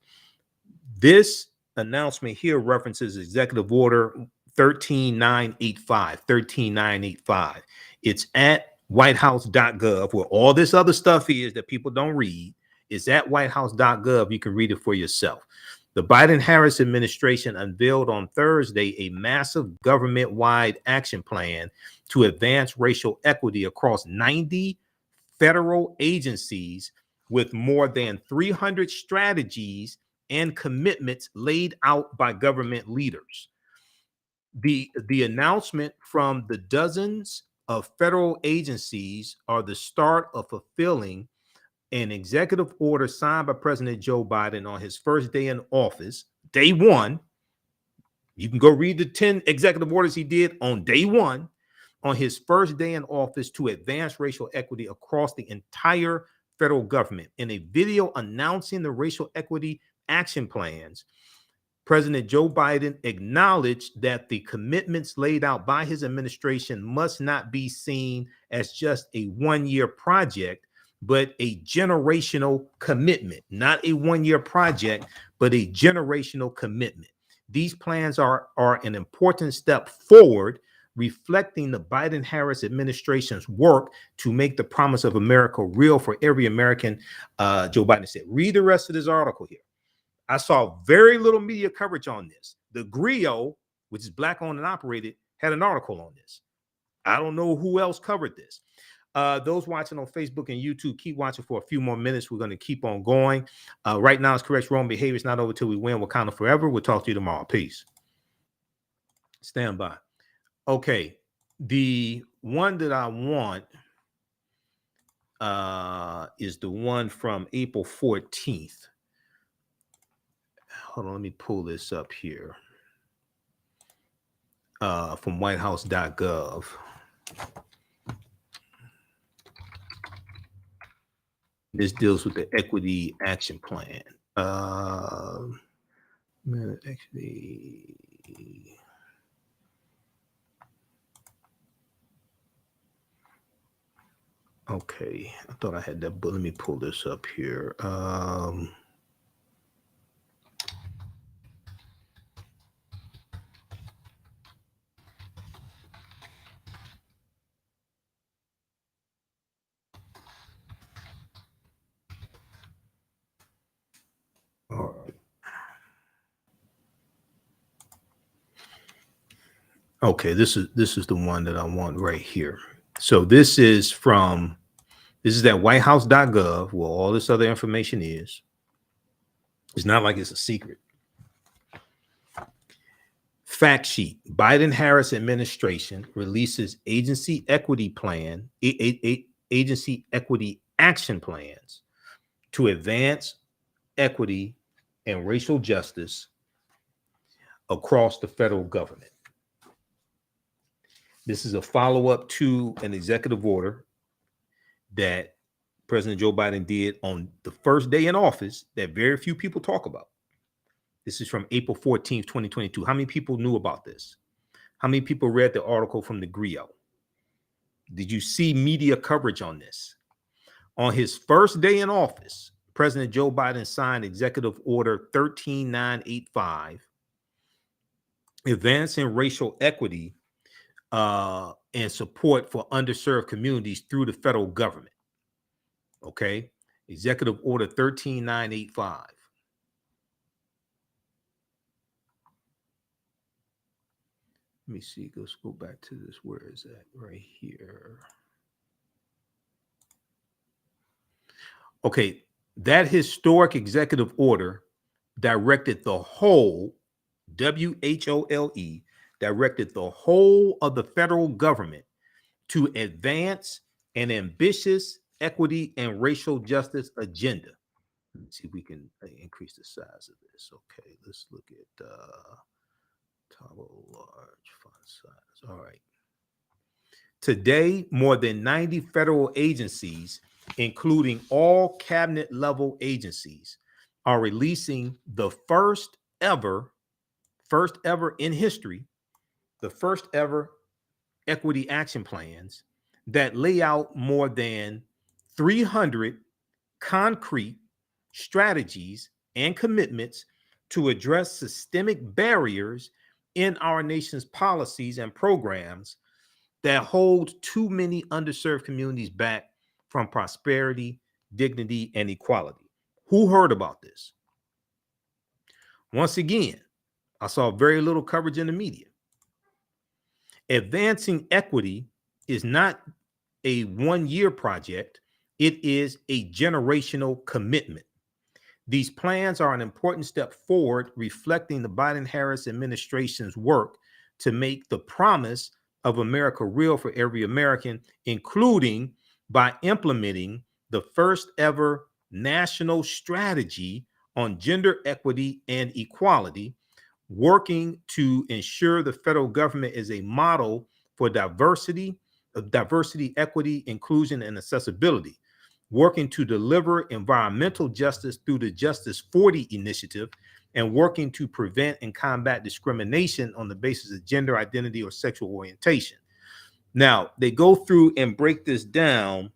This announcement here references executive order 13985. It's at whitehouse.gov, where all this other stuff is that people don't read. It's at whitehouse.gov. You can read it for yourself. The Biden-Harris administration unveiled on Thursday a massive government-wide action plan to advance racial equity across 90 federal agencies, with more than 300 strategies and commitments laid out by government leaders. The announcement from the dozens of federal agencies are the start of fulfilling an executive order signed by President Joe Biden on his first day in office, day one. You can go read the 10 executive orders he did on day one, on his first day in office, to advance racial equity across the entire federal government. In a video announcing the racial equity action plans, President Joe Biden acknowledged that the commitments laid out by his administration must not be seen as just a one-year project, but a generational commitment. Not a one-year project, but a generational commitment. These plans are an important step forward, reflecting the Biden-Harris administration's work to make the promise of America real for every American, Joe Biden said. Read the rest of this article here. I saw very little media coverage on this. The Grio, which is black owned and operated, had an article on this. I don't know who else covered this. Those watching on Facebook and YouTube, keep watching for a few more minutes. We're going to keep on going. Right now, it's correct wrong behavior. It's not over till we win. Wakanda forever. We'll talk to you tomorrow. Peace. Stand by. Okay. The one that I want is the one from April 14th. Hold on. Let me pull this up here. From whitehouse.gov. This deals with the equity action plan. Actually, okay, I thought I had that, but let me pull this up here. All right. Okay, this is the one that I want right here. So this is that whitehouse.gov where all this other information is. It's not like it's a secret. Fact sheet: Biden-Harris administration releases agency equity plan, agency equity action plans to advance equity and racial justice across the federal government. This is a follow-up to an executive order that President Joe Biden did on the first day in office that very few people talk about. This is from April 14th, 2022. How many people knew about this? How many people read the article from the Griot? Did you see media coverage on this? On his first day in office, President Joe Biden signed Executive Order 13985, advancing racial equity and support for underserved communities through the federal government. Okay, Executive Order 13985. Let me see. Let's go back to this. Where is that? Right here. Okay, that historic executive order directed the whole, WHOLE, directed the whole of the federal government to advance an ambitious equity and racial justice agenda. Let's see if we can increase the size of this. Okay, let's look at toggle large font size. All right. Today, more than 90 federal agencies, including all cabinet level agencies, are releasing the first ever in history, the first ever equity action plans that lay out more than 300 concrete strategies and commitments to address systemic barriers in our nation's policies and programs that hold too many underserved communities back from prosperity, dignity, and equality. Who heard about this? Once again, I saw very little coverage in the media. Advancing equity is not a one-year project. It is a generational commitment. These plans are an important step forward, reflecting the Biden-Harris administration's work to make the promise of America real for every American, including by implementing the first ever national strategy on gender equity and equality, working to ensure the federal government is a model for diversity, equity, inclusion, and accessibility, working to deliver environmental justice through the Justice 40 initiative, and working to prevent and combat discrimination on the basis of gender identity or sexual orientation. Now, they go through and break this down.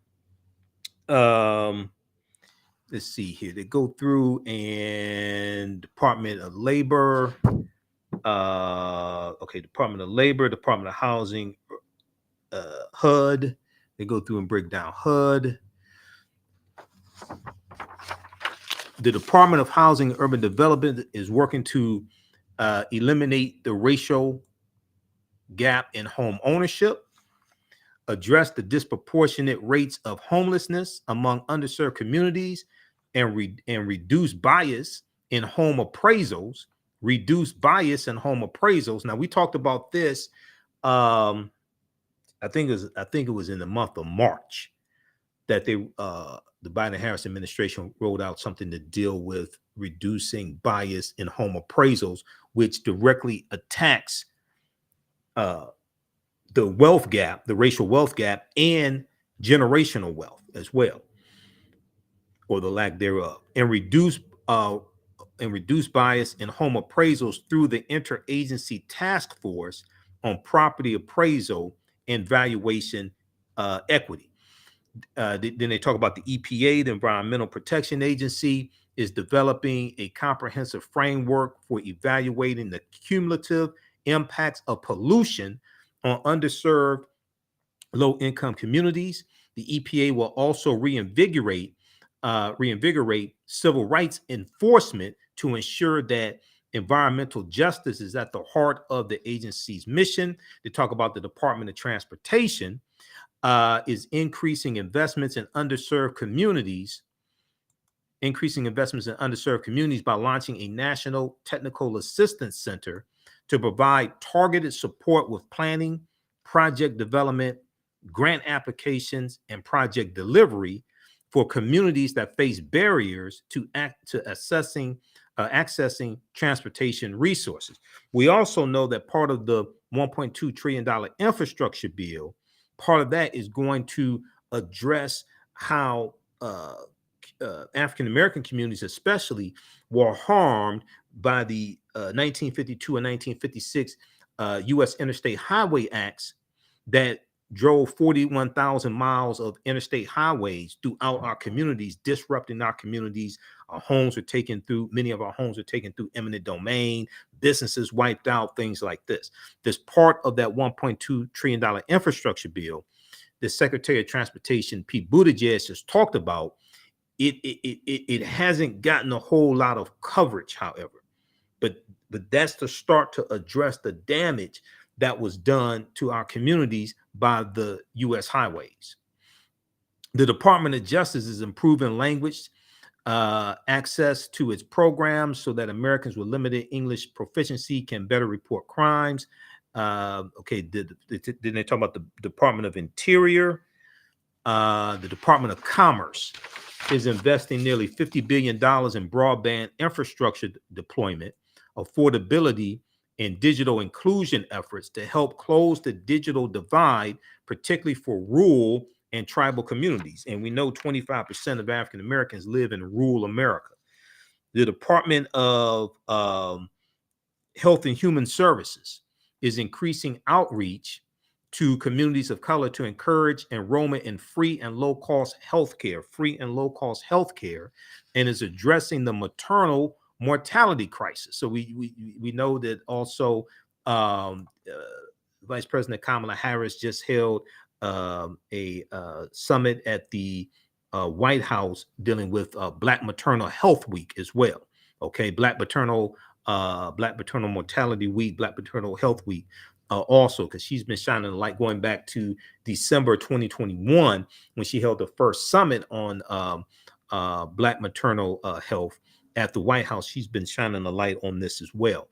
Let's see here. They go through and Department of Labor, Department of Labor, Department of Housing, HUD. They go through and break down HUD. The Department of Housing and Urban Development is working to eliminate the racial gap in home ownership, address the disproportionate rates of homelessness among underserved communities, and reduce bias in home appraisals. Now, we talked about this. I think it was in the month of March that the Biden-Harris administration rolled out something to deal with reducing bias in home appraisals, which directly attacks the wealth gap, the racial wealth gap, and generational wealth as well, or the lack thereof, and reduce bias in home appraisals through the interagency task force on property appraisal and valuation equity. Then they talk about the EPA, the Environmental Protection Agency, is developing a comprehensive framework for evaluating the cumulative impacts of pollution on underserved low-income communities. The EPA will also reinvigorate civil rights enforcement to ensure that environmental justice is at the heart of the agency's mission. They talk about the Department of Transportation is increasing investments in underserved communities by launching a national technical assistance center to provide targeted support with planning, project development, grant applications, and project delivery for communities that face barriers to accessing transportation resources. We also know that part of the $1.2 trillion infrastructure bill, part of that is going to address how African American communities especially were harmed by the 1952 and 1956 U.S. Interstate Highway Acts that drove 41,000 miles of interstate highways throughout our communities, disrupting our communities. Many of our homes were taken through eminent domain, businesses wiped out, things like this. This part of that $1.2 trillion infrastructure bill, the Secretary of Transportation, Pete Buttigieg, has talked about. It hasn't gotten a whole lot of coverage, however, but that's to start to address the damage that was done to our communities by the U.S. highways. The Department of Justice is improving language access to its programs so that Americans with limited English proficiency can better report crimes. Then they talk about the Department of Interior. The Department of Commerce is investing nearly $50 billion in broadband infrastructure deployment, affordability, and digital inclusion efforts to help close the digital divide, particularly for rural and tribal communities. And we know 25% of African Americans live in rural America. The Department of Health and Human Services is increasing outreach to communities of color to encourage enrollment in free and low-cost healthcare, and is addressing the maternal mortality crisis. So we know that also Vice President Kamala Harris just held a summit at the White House dealing with Black Maternal Health Week as well. Okay, Black Maternal Mortality Week, Black Maternal Health Week. Also, because she's been shining the light going back to December 2021 when she held the first summit on Black maternal health at the White House. She's been shining the light on this as well.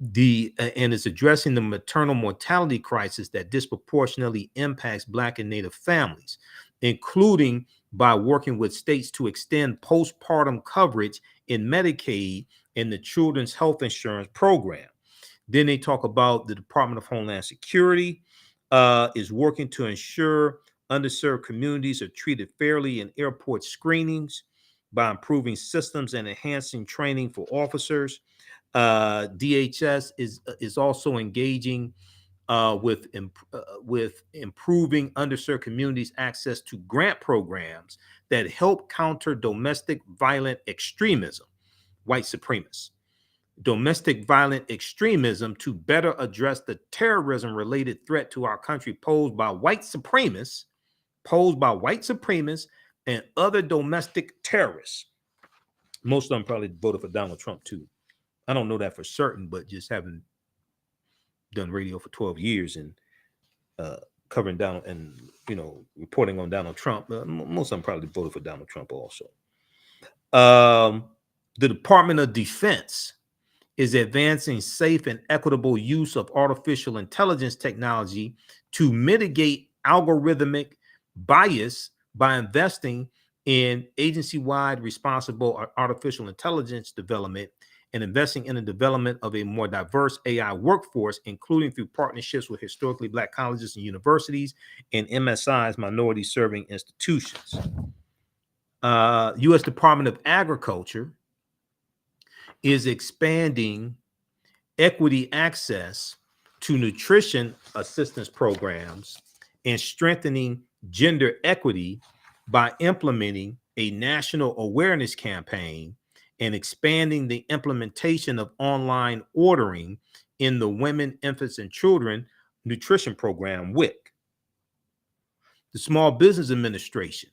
And is addressing the maternal mortality crisis that disproportionately impacts Black and Native families, including by working with states to extend postpartum coverage in Medicaid and the Children's Health Insurance Program. Then they talk about the Department of Homeland Security is working to ensure underserved communities are treated fairly in airport screenings by improving systems and enhancing training for officers. DHS is also engaging with improving underserved communities' access to grant programs that help counter domestic violent extremism, white supremacists. Domestic violent extremism to better address the terrorism-related threat to our country posed by white supremacists and other domestic terrorists. Most of them probably voted for Donald Trump too. I don't know that for certain, but just having done radio for 12 years and covering down and reporting on Donald Trump. Most of them probably voted for Donald Trump also. The Department of Defense is advancing safe and equitable use of artificial intelligence technology to mitigate algorithmic bias by investing in agency-wide responsible artificial intelligence development and investing in the development of a more diverse AI workforce, including through partnerships with historically Black colleges and universities and MSIs, minority-serving institutions. U.S. Department of Agriculture is expanding equity access to nutrition assistance programs and strengthening gender equity by implementing a national awareness campaign and expanding the implementation of online ordering in the Women, Infants, and Children Nutrition Program, WIC. The Small Business Administration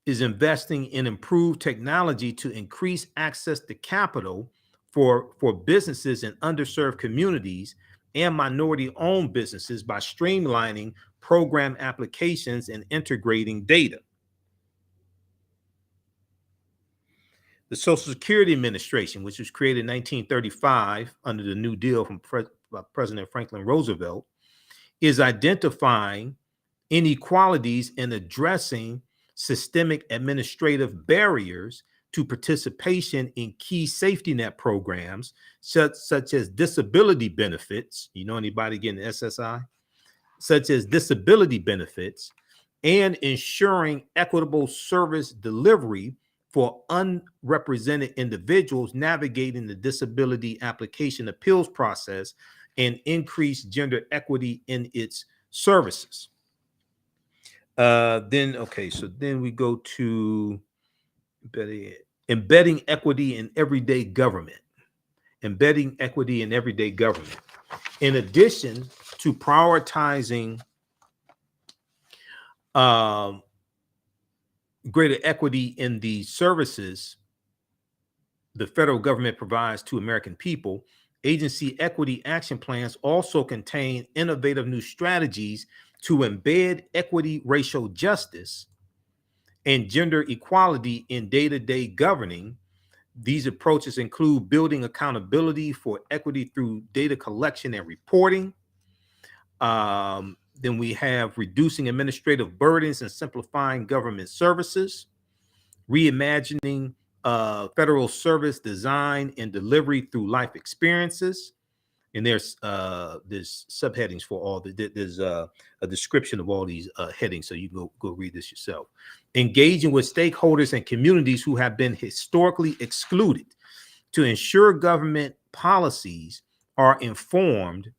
is investing in improved technology to increase access to capital for businesses in underserved communities and minority-owned businesses by streamlining program applications and integrating data. The Social Security Administration, which was created in 1935 under the New Deal from President Franklin Roosevelt, is identifying inequalities and addressing systemic administrative barriers to participation in key safety net programs, such as disability benefits. You know anybody getting SSI? Such as disability benefits, and ensuring equitable service delivery for unrepresented individuals navigating the disability application appeals process and increase gender equity in its services. Then we go to embedding equity in everyday government. Embedding equity in everyday government. In addition to prioritizing greater equity in the services the federal government provides to American people, agency equity action plans also contain innovative new strategies to embed equity, racial justice, and gender equality in day-to-day governing. These approaches include building accountability for equity through data collection and reporting. Then we have reducing administrative burdens and simplifying government services, reimagining federal service design and delivery through life experiences. And there's subheadings for all there's a description of all these headings, so you can go read this yourself. Engaging with stakeholders and communities who have been historically excluded to ensure government policies are informed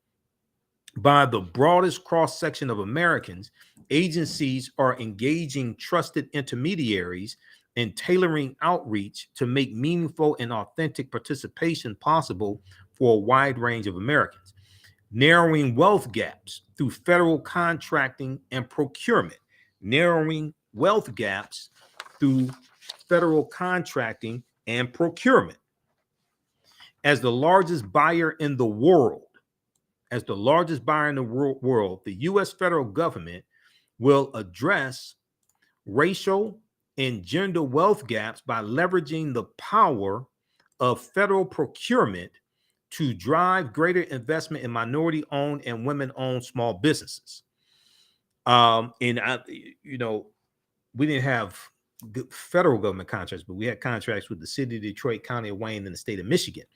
by the broadest cross-section of Americans. Agencies are engaging trusted intermediaries and tailoring outreach to make meaningful and authentic participation possible for a wide range of Americans. Narrowing wealth gaps through federal contracting and procurement. Narrowing wealth gaps through federal contracting and procurement. As the largest buyer in the world, the U.S. federal government will address racial and gender wealth gaps by leveraging the power of federal procurement to drive greater investment in minority-owned and women-owned small businesses. We didn't have federal government contracts, but we had contracts with the city of Detroit, county of Wayne, and the state of Michigan.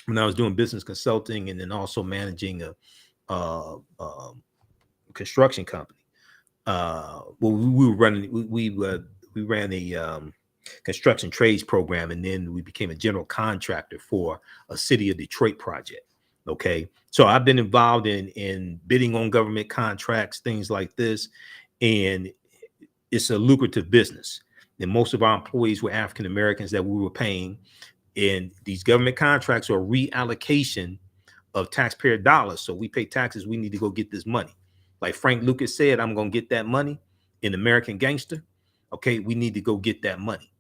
When I was doing business consulting and then also managing a construction company, we ran a construction trades program, and then we became a general contractor for a city of Detroit project. Okay, so I've been involved in bidding on government contracts, things like this, and it's a lucrative business. And most of our employees were African Americans that we were paying. And these government contracts are reallocation of taxpayer dollars. So we pay taxes. We need to go get this money. Like Frank Lucas said, I'm going to get that money in American Gangster. Okay, we need to go get that money.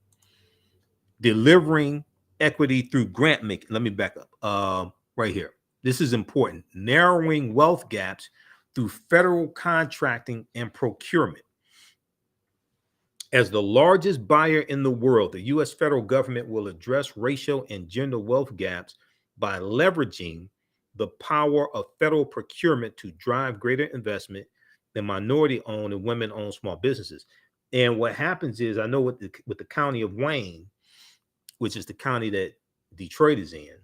Delivering equity through grant making. Let me back up right here. This is important. Narrowing wealth gaps through federal contracting and procurement. As the largest buyer in the world, the U.S. federal government will address racial and gender wealth gaps by leveraging the power of federal procurement to drive greater investment in minority-owned and women-owned small businesses. And what happens is, I know with the county of Wayne, which is the county that Detroit is in,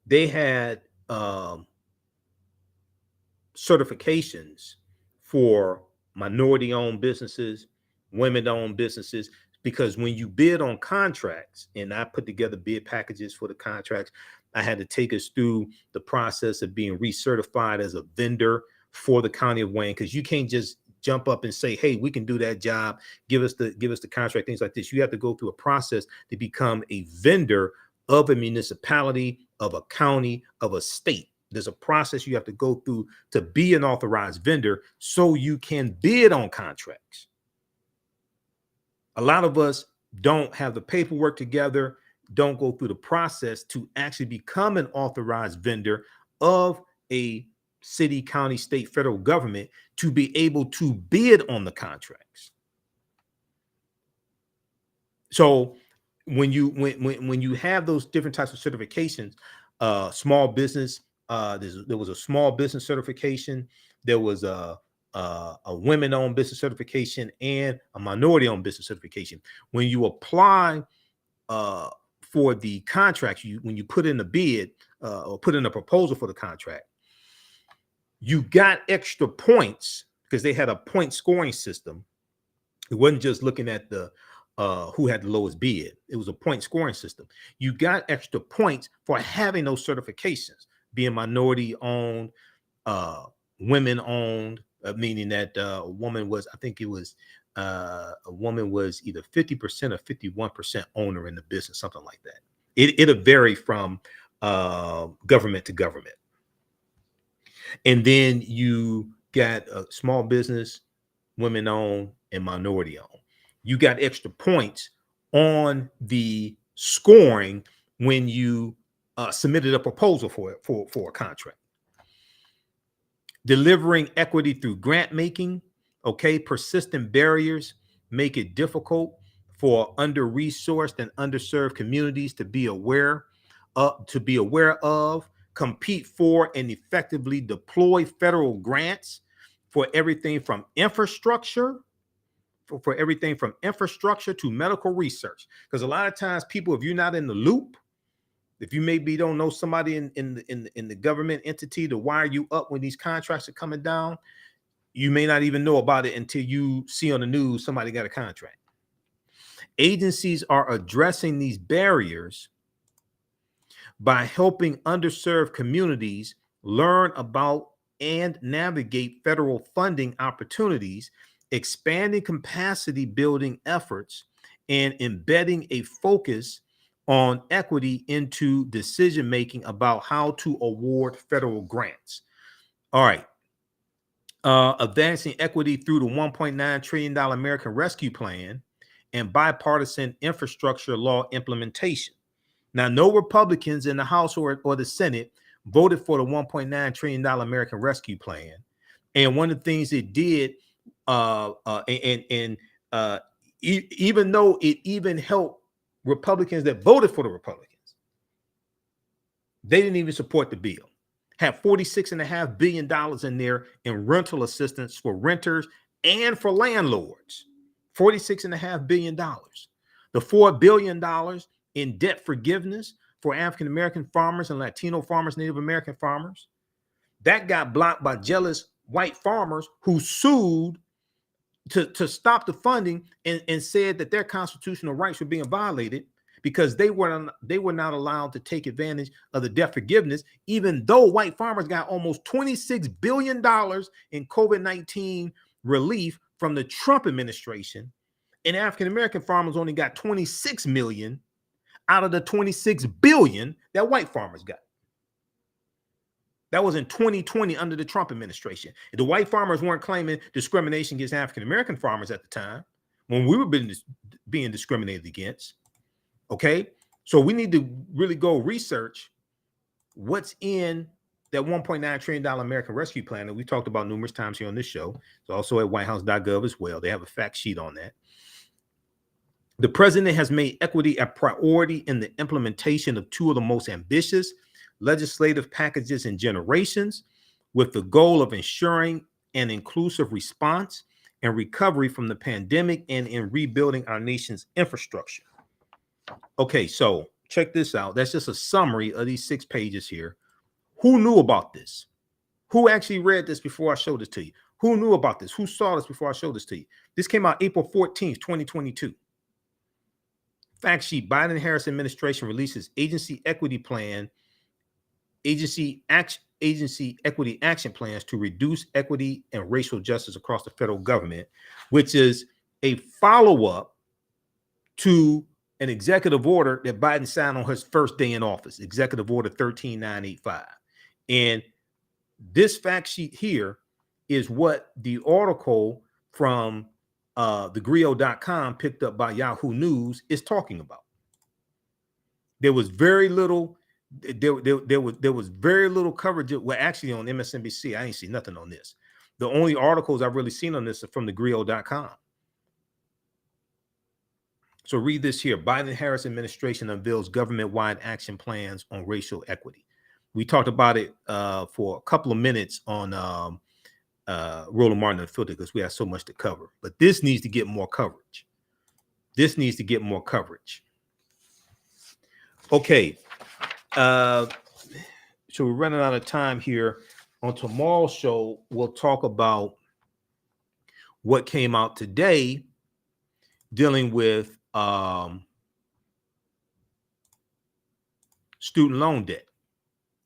they had certifications for minority-owned businesses, women-owned businesses, because when you bid on contracts, and I put together bid packages for the contracts, I had to take us through the process of being recertified as a vendor for the county of Wayne, because you can't just jump up and say, hey, we can do that job, give us the contract, things like this. You have to go through a process to become a vendor of a municipality, of a county, of a state. There's a process you have to go through to be an authorized vendor so you can bid on contracts. A lot of us don't have the paperwork together, don't go through the process to actually become an authorized vendor of a city, county, state, federal government to be able to bid on the contracts. So when you have those different types of certifications, small business, there was a small business certification, there was a women-owned business certification, and a minority-owned business certification. When you apply for the contract, when you put in a bid or put in a proposal for the contract, you got extra points because they had a point scoring system. It wasn't just looking at the who had the lowest bid. It was a point scoring system. You got extra points for having those certifications, being minority-owned, women-owned, meaning that a woman was, I think it was, a woman was either 50% or 51% owner in the business, something like that. It'll vary from government to government. And then you got a small business, women-owned, and minority-owned. You got extra points on the scoring when you submitted a proposal for a contract. Delivering equity through grant making. Okay, persistent barriers make it difficult for under-resourced and underserved communities to be aware of, compete for, and effectively deploy federal grants for everything from infrastructure, to medical research. Because a lot of times people, if you're not in the loop, if you maybe don't know somebody in the government entity to wire you up when these contracts are coming down, you may not even know about it until you see on the news somebody got a contract. Agencies are addressing these barriers by helping underserved communities learn about and navigate federal funding opportunities, expanding capacity building efforts, and embedding a focus on equity into decision making about how to award federal grants. All right. Advancing equity through the $1.9 trillion American Rescue Plan and bipartisan infrastructure law implementation. Now, no Republicans in the House or the Senate voted for the $1.9 trillion American Rescue Plan. And one of the things it did, even though it even helped Republicans that voted for the Republicans, they didn't even support the bill. Had $46.5 billion in there in rental assistance for renters and for landlords. $46.5 billion. The $4 billion in debt forgiveness for African American farmers and Latino farmers, Native American farmers, that got blocked by jealous white farmers who sued to stop the funding and said that their constitutional rights were being violated because they were not allowed to take advantage of the debt forgiveness, even though white farmers got almost $26 billion in COVID-19 relief from the Trump administration, and African American farmers only got 26 million out of the 26 billion that white farmers got. That was in 2020 under the Trump administration. The white farmers weren't claiming discrimination against African American farmers at the time when we were being discriminated against. Okay, so we need to really go research what's in that $1.9 trillion American Rescue Plan that we talked about numerous times here on this show. It's also at whitehouse.gov as well. They have a fact sheet on that. The president has made equity a priority in the implementation of two of the most ambitious legislative packages in generations, with the goal of ensuring an inclusive response and recovery from the pandemic and in rebuilding our nation's infrastructure. Okay, so check this out. That's just a summary of these 6 pages here. Who knew about this? Who actually read this before I showed this to you? Who knew about this? Who saw this before I showed this to you? This came out April 14th, 2022. Fact sheet: Biden-Harris administration releases agency equity plan, agency equity action plans to reduce equity and racial justice across the federal government, which is a follow-up to an executive order that Biden signed on his first day in office, Executive Order 13985. And this fact sheet here is what the article from thegrio.com picked up by Yahoo News is talking about. There was very little, there was very little coverage. Well, actually on MSNBC, I ain't seen nothing on this. The only articles I've really seen on this are from thegrio.com. So read this here. Biden-Harris administration unveils government-wide action plans on racial equity. We talked about it for a couple of minutes on Roland Martin and Filter because we have so much to cover. But this needs to get more coverage. This needs to get more coverage. Okay. So we're running out of time here. On tomorrow's show, we'll talk about what came out today dealing with student loan debt.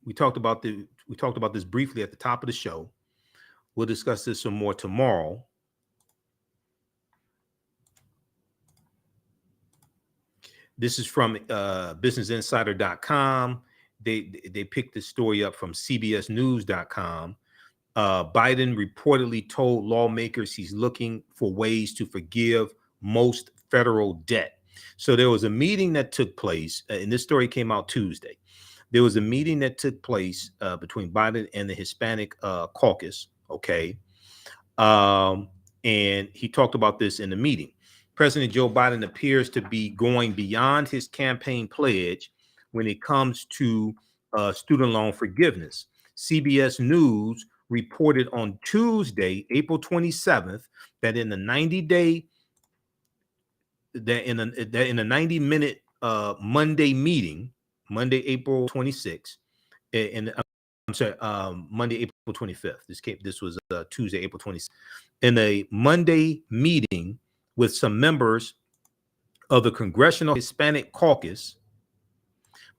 We talked about this briefly at the top of the show. We'll discuss this some more tomorrow. This is from businessinsider.com. They picked this story up from cbsnews.com. Biden reportedly told lawmakers he's looking for ways to forgive most federal debt. So there was a meeting that took place, and this story came out Tuesday. There was a meeting that took place between Biden and the Hispanic caucus. Okay. And he talked about this in the meeting. President Joe Biden appears to be going beyond his campaign pledge when it comes to student loan forgiveness. CBS News reported on Tuesday, April 27th, that in the 90-minute Monday meeting, Monday, April 26th, Monday, April 25th. This was Tuesday, April 26th. In a Monday meeting with some members of the Congressional Hispanic Caucus,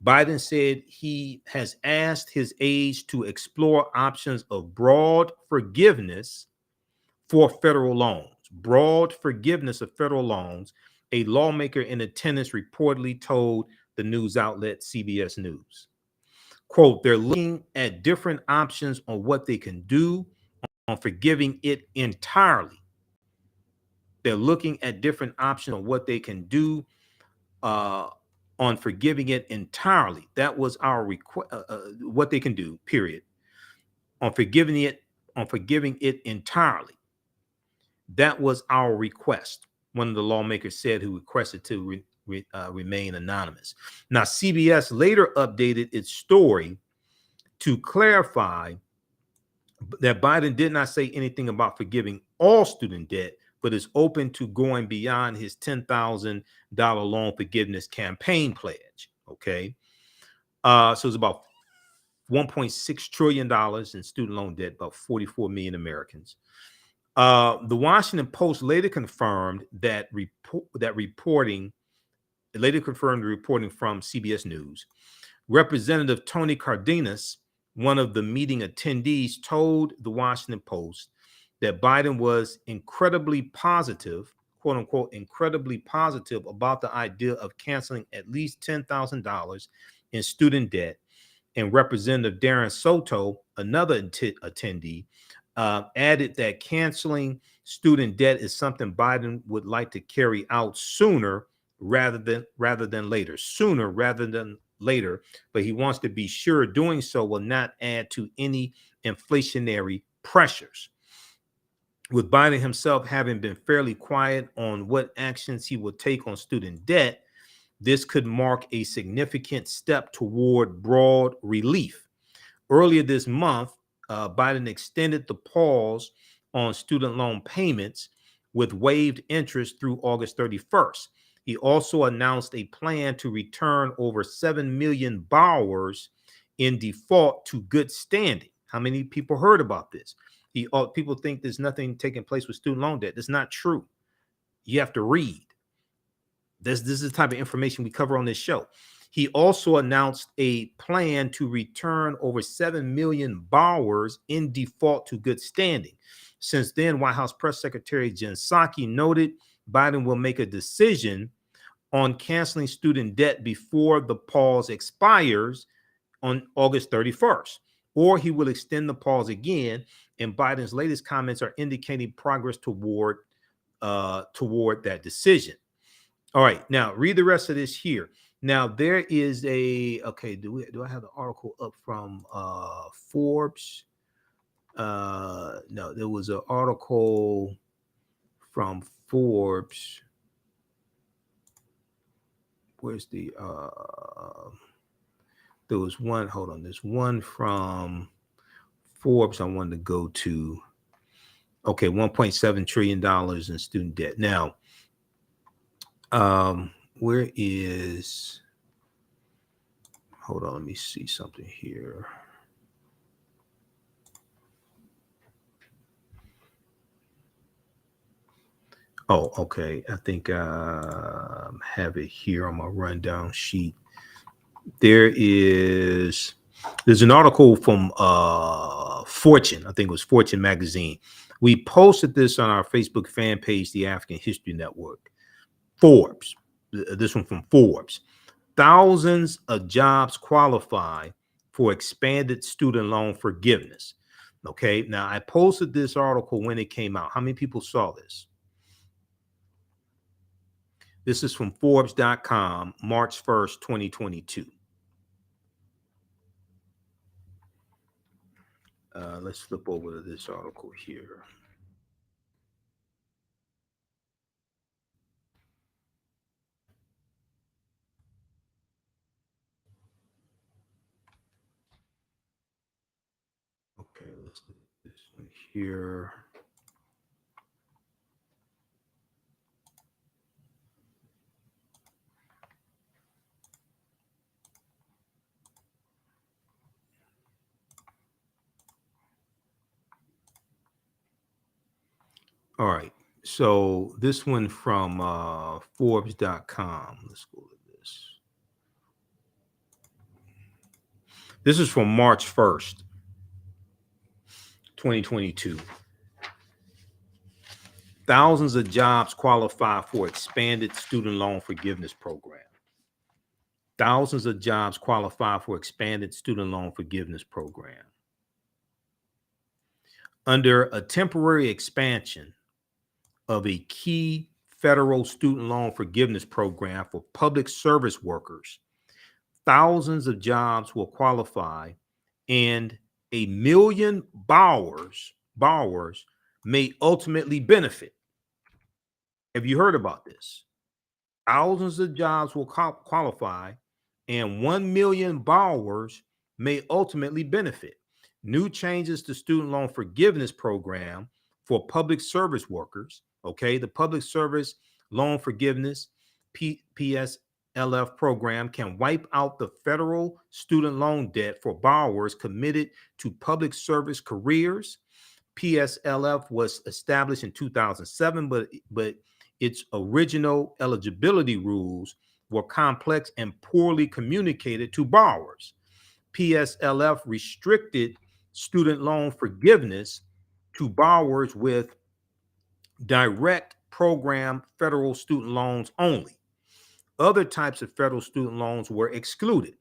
Biden said he has asked his aides to explore options of broad forgiveness for federal loans. Broad forgiveness of federal loans, a lawmaker in attendance reportedly told the news outlet CBS News. Quote, they're looking at different options on what they can do on forgiving it entirely. They're looking at different options on what they can do on forgiving it entirely. That was our request, what they can do, period. On forgiving it entirely. That was our request, one of the lawmakers said, who requested to remain anonymous. Now, CBS later updated its story to clarify that Biden did not say anything about forgiving all student debt, but is open to going beyond his $10,000 loan forgiveness campaign pledge. Okay. So it's about $1.6 trillion in student loan debt, about 44 million Americans. The Washington Post later confirmed the reporting from CBS News. Representative Tony Cardenas, one of the meeting attendees, told the Washington Post that Biden was incredibly positive, quote unquote, incredibly positive about the idea of canceling at least $10,000 in student debt. And Representative Darren Soto, another attendee, added that canceling student debt is something Biden would like to carry out sooner rather than later. Sooner rather than later, but he wants to be sure doing so will not add to any inflationary pressures. With Biden himself having been fairly quiet on what actions he will take on student debt, this could mark a significant step toward broad relief. Earlier this month, Biden extended the pause on student loan payments with waived interest through August 31st. He also announced a plan to return over 7 million borrowers in default to good standing. How many people heard about this? People think there's nothing taking place with student loan debt. That's not true. You have to read. This is the type of information we cover on this show. He also announced a plan to return over 7 million borrowers in default to good standing. Since then, White House Press Secretary Jen Psaki noted Biden will make a decision on canceling student debt before the pause expires on August 31st, or he will extend the pause again. And Biden's latest comments are indicating progress toward that decision. All right, now read the rest of this here. Now there is do I have the article up from Forbes? No, there was an article from Forbes. Where's the there was one, hold on, there's one from Forbes I wanted to go to. Okay, $1.7 trillion in student debt. Now, where is, hold on, let me see something here. Oh, okay. I think I have it here on my rundown sheet. There's an article from Fortune. I think it was Fortune magazine. We posted this on our Facebook fan page, the African History Network. Forbes, this one from Forbes. Thousands of jobs qualify for expanded student loan forgiveness. Okay, now I posted this article when it came out. How many people saw this? This is from Forbes.com, March 1st, 2022. Let's flip over to this article here. Okay, let's look at this one here. All right, so this one from Forbes.com. Let's go to this. This is from March 1st, 2022. Thousands of jobs qualify for expanded student loan forgiveness program. Thousands of jobs qualify for expanded student loan forgiveness program. Under a temporary expansion of a key federal student loan forgiveness program for public service workers, thousands of jobs will qualify and 1 million borrowers may ultimately benefit. Have you heard about this? Thousands of jobs will qualify and 1 million borrowers may ultimately benefit. New changes to student loan forgiveness program for public service workers. Okay, the public service loan forgiveness Pclf program can wipe out the federal student loan debt for borrowers committed to public service careers. Pclf was established in 2007, but its original eligibility rules were complex and poorly communicated to borrowers. Pclf restricted student loan forgiveness to borrowers with direct program federal student loans only. Other types of federal student loans were excluded.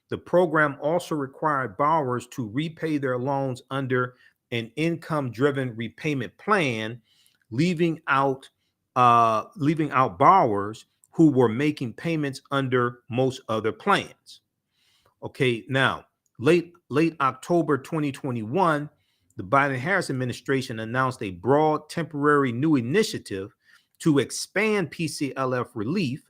The program also required borrowers to repay their loans under an income-driven repayment plan, leaving out borrowers who were making payments under most other plans. Okay, now late October 2021, the Biden-Harris administration announced a broad temporary new initiative to expand PCLF relief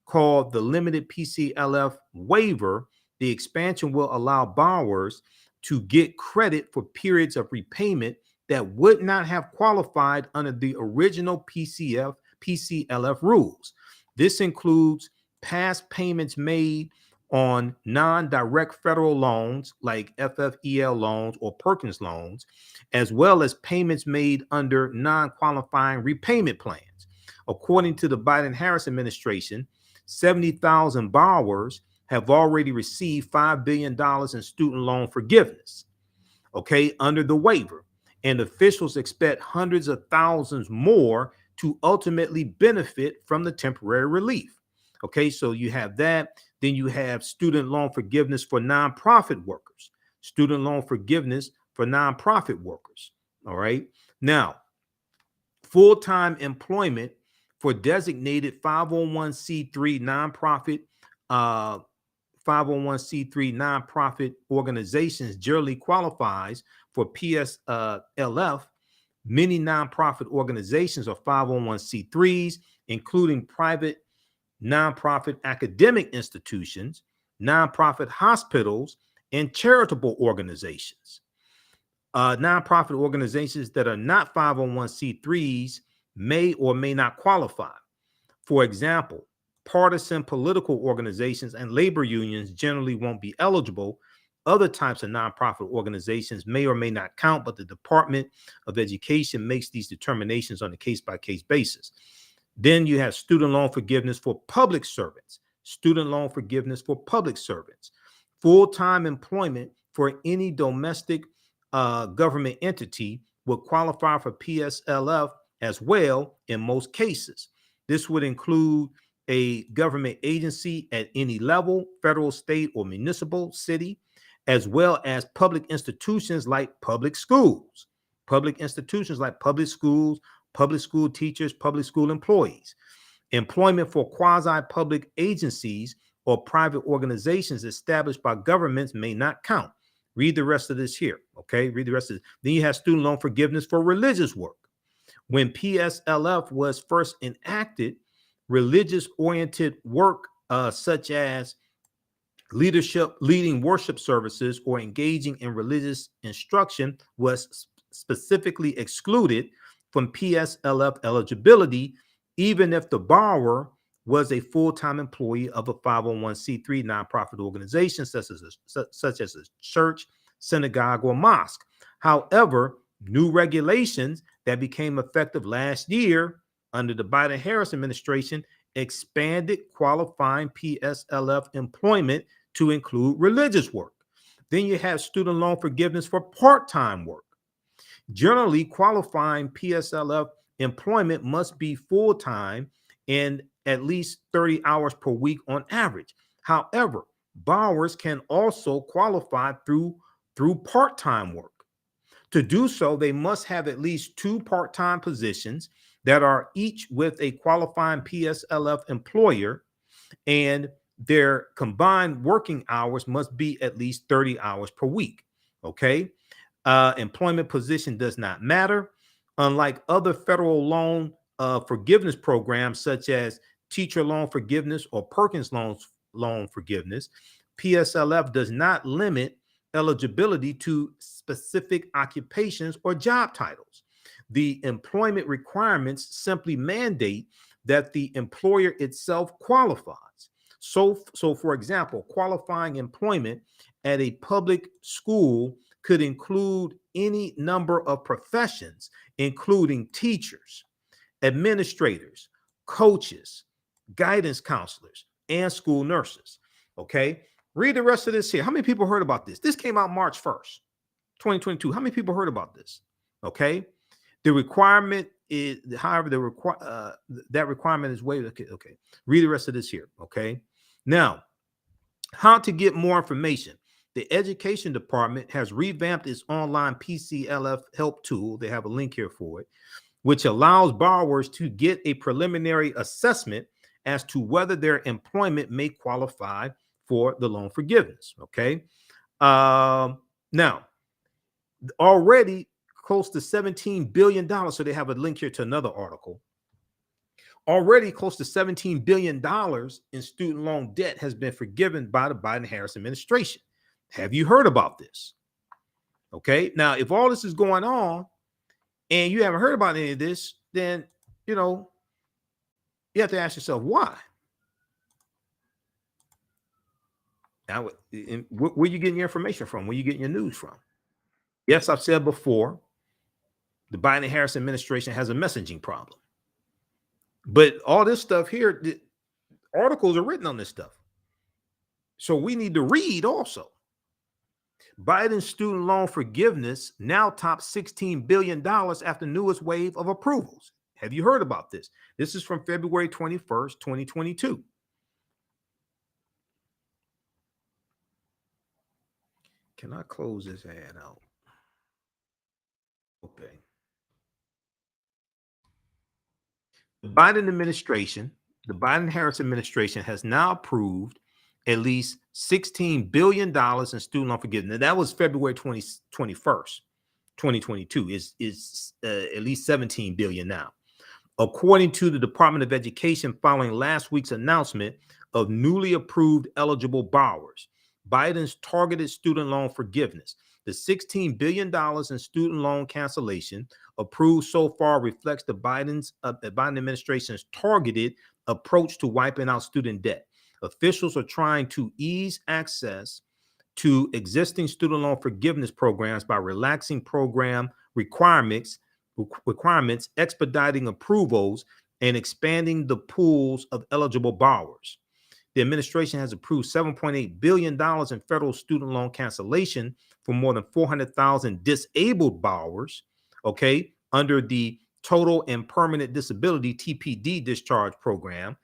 called the Limited PCLF Waiver. The expansion will allow borrowers to get credit for periods of repayment that would not have qualified under the original PCLF rules. This includes past payments made on non-direct federal loans like FFEL loans or Perkins loans, as well as payments made under non-qualifying repayment plans. According to the Biden-Harris administration, 70,000 borrowers have already received $5 billion in student loan forgiveness, okay, under the waiver. And officials expect hundreds of thousands more to ultimately benefit from the temporary relief. Okay, so you have that. Then you have student loan forgiveness for nonprofit workers, student loan forgiveness for nonprofit workers. All right. Now, full-time employment for designated 501c3 nonprofit organizations generally qualifies for PSLF. Many nonprofit organizations are 501c3s, including private nonprofit academic institutions, nonprofit hospitals, and charitable organizations. Nonprofit organizations that are not 501c3s may or may not qualify. For example, partisan political organizations and labor unions generally won't be eligible. Other types of nonprofit organizations may or may not count, but the Department of Education makes these determinations on a case-by-case basis. Then you have student loan forgiveness for public servants, student loan forgiveness for public servants, full-time employment for any domestic government entity would qualify for PSLF as well in most cases. This would include a government agency at any level, federal, state, or municipal, city, as well as public institutions like public schools, public institutions like public schools, public school teachers, public school employees. Employment for quasi-public agencies or private organizations established by governments may not count. Read the rest of this here, okay? Read the rest of it. Then you have student loan forgiveness for religious work. When PSLF was first enacted, religious-oriented work such as leading worship services or engaging in religious instruction was specifically excluded from PSLF eligibility, even if the borrower was a full-time employee of a 501c3 nonprofit organization, such as a church, synagogue, or mosque. However, new regulations that became effective last year under the Biden-Harris administration expanded qualifying PSLF employment to include religious work. Then you have student loan forgiveness for part-time work. Generally, qualifying PSLF employment must be full-time and at least 30 hours per week on average. However, borrowers can also qualify through part-time work. To do so, they must have at least 2 part-time positions that are each with a qualifying PSLF employer, and their combined working hours must be at least 30 hours per week. Okay. Employment position does not matter. Unlike other federal loan forgiveness programs, such as teacher loan forgiveness or Perkins loan forgiveness, PSLF does not limit eligibility to specific occupations or job titles. The employment requirements simply mandate that the employer itself qualifies. So for example, qualifying employment at a public school could include any number of professions, including teachers, administrators, coaches, guidance counselors, and school nurses. Okay, read the rest of this here. How many people heard about this? This came out March 1st, 2022. How many people heard about this? Okay, the requirement is, however, that requirement is waived. Okay, read the rest of this here. Okay, now how to get more information. The Education Department has revamped its online PCLF help tool. They have a link here for it, which allows borrowers to get a preliminary assessment as to whether their employment may qualify for the loan forgiveness. Okay. Now, already close to $17 billion. So they have a link here to another article. Already close to $17 billion in student loan debt has been forgiven by the Biden-Harris administration. Have you heard about this? Okay. Now, if all this is going on and you haven't heard about any of this, then, you know, you have to ask yourself why. Now, where are you getting your information from? Where are you getting your news from? Yes, I've said before, the Biden-Harris administration has a messaging problem. But all this stuff here, the articles are written on this stuff. So we need to read also. Biden's student loan forgiveness now tops $16 billion after newest wave of approvals. Have you heard about this? This is from February 21st, 2022. Can I close this ad out? Okay. The Biden administration, the Biden-Harris administration has now approved at least $16 billion in student loan forgiveness. That was February 21st, 2022. Is at least $17 billion now. According to the Department of Education, following last week's announcement of newly approved eligible borrowers, Biden's targeted student loan forgiveness. The $16 billion in student loan cancellation approved so far reflects the Biden administration's targeted approach to wiping out student debt. Officials are trying to ease access to existing student loan forgiveness programs by relaxing program requirements, expediting approvals, and expanding the pools of eligible borrowers. The administration has approved $7.8 billion in federal student loan cancellation for more than 400,000 disabled borrowers, okay, under the Total and Permanent Disability TPD discharge program.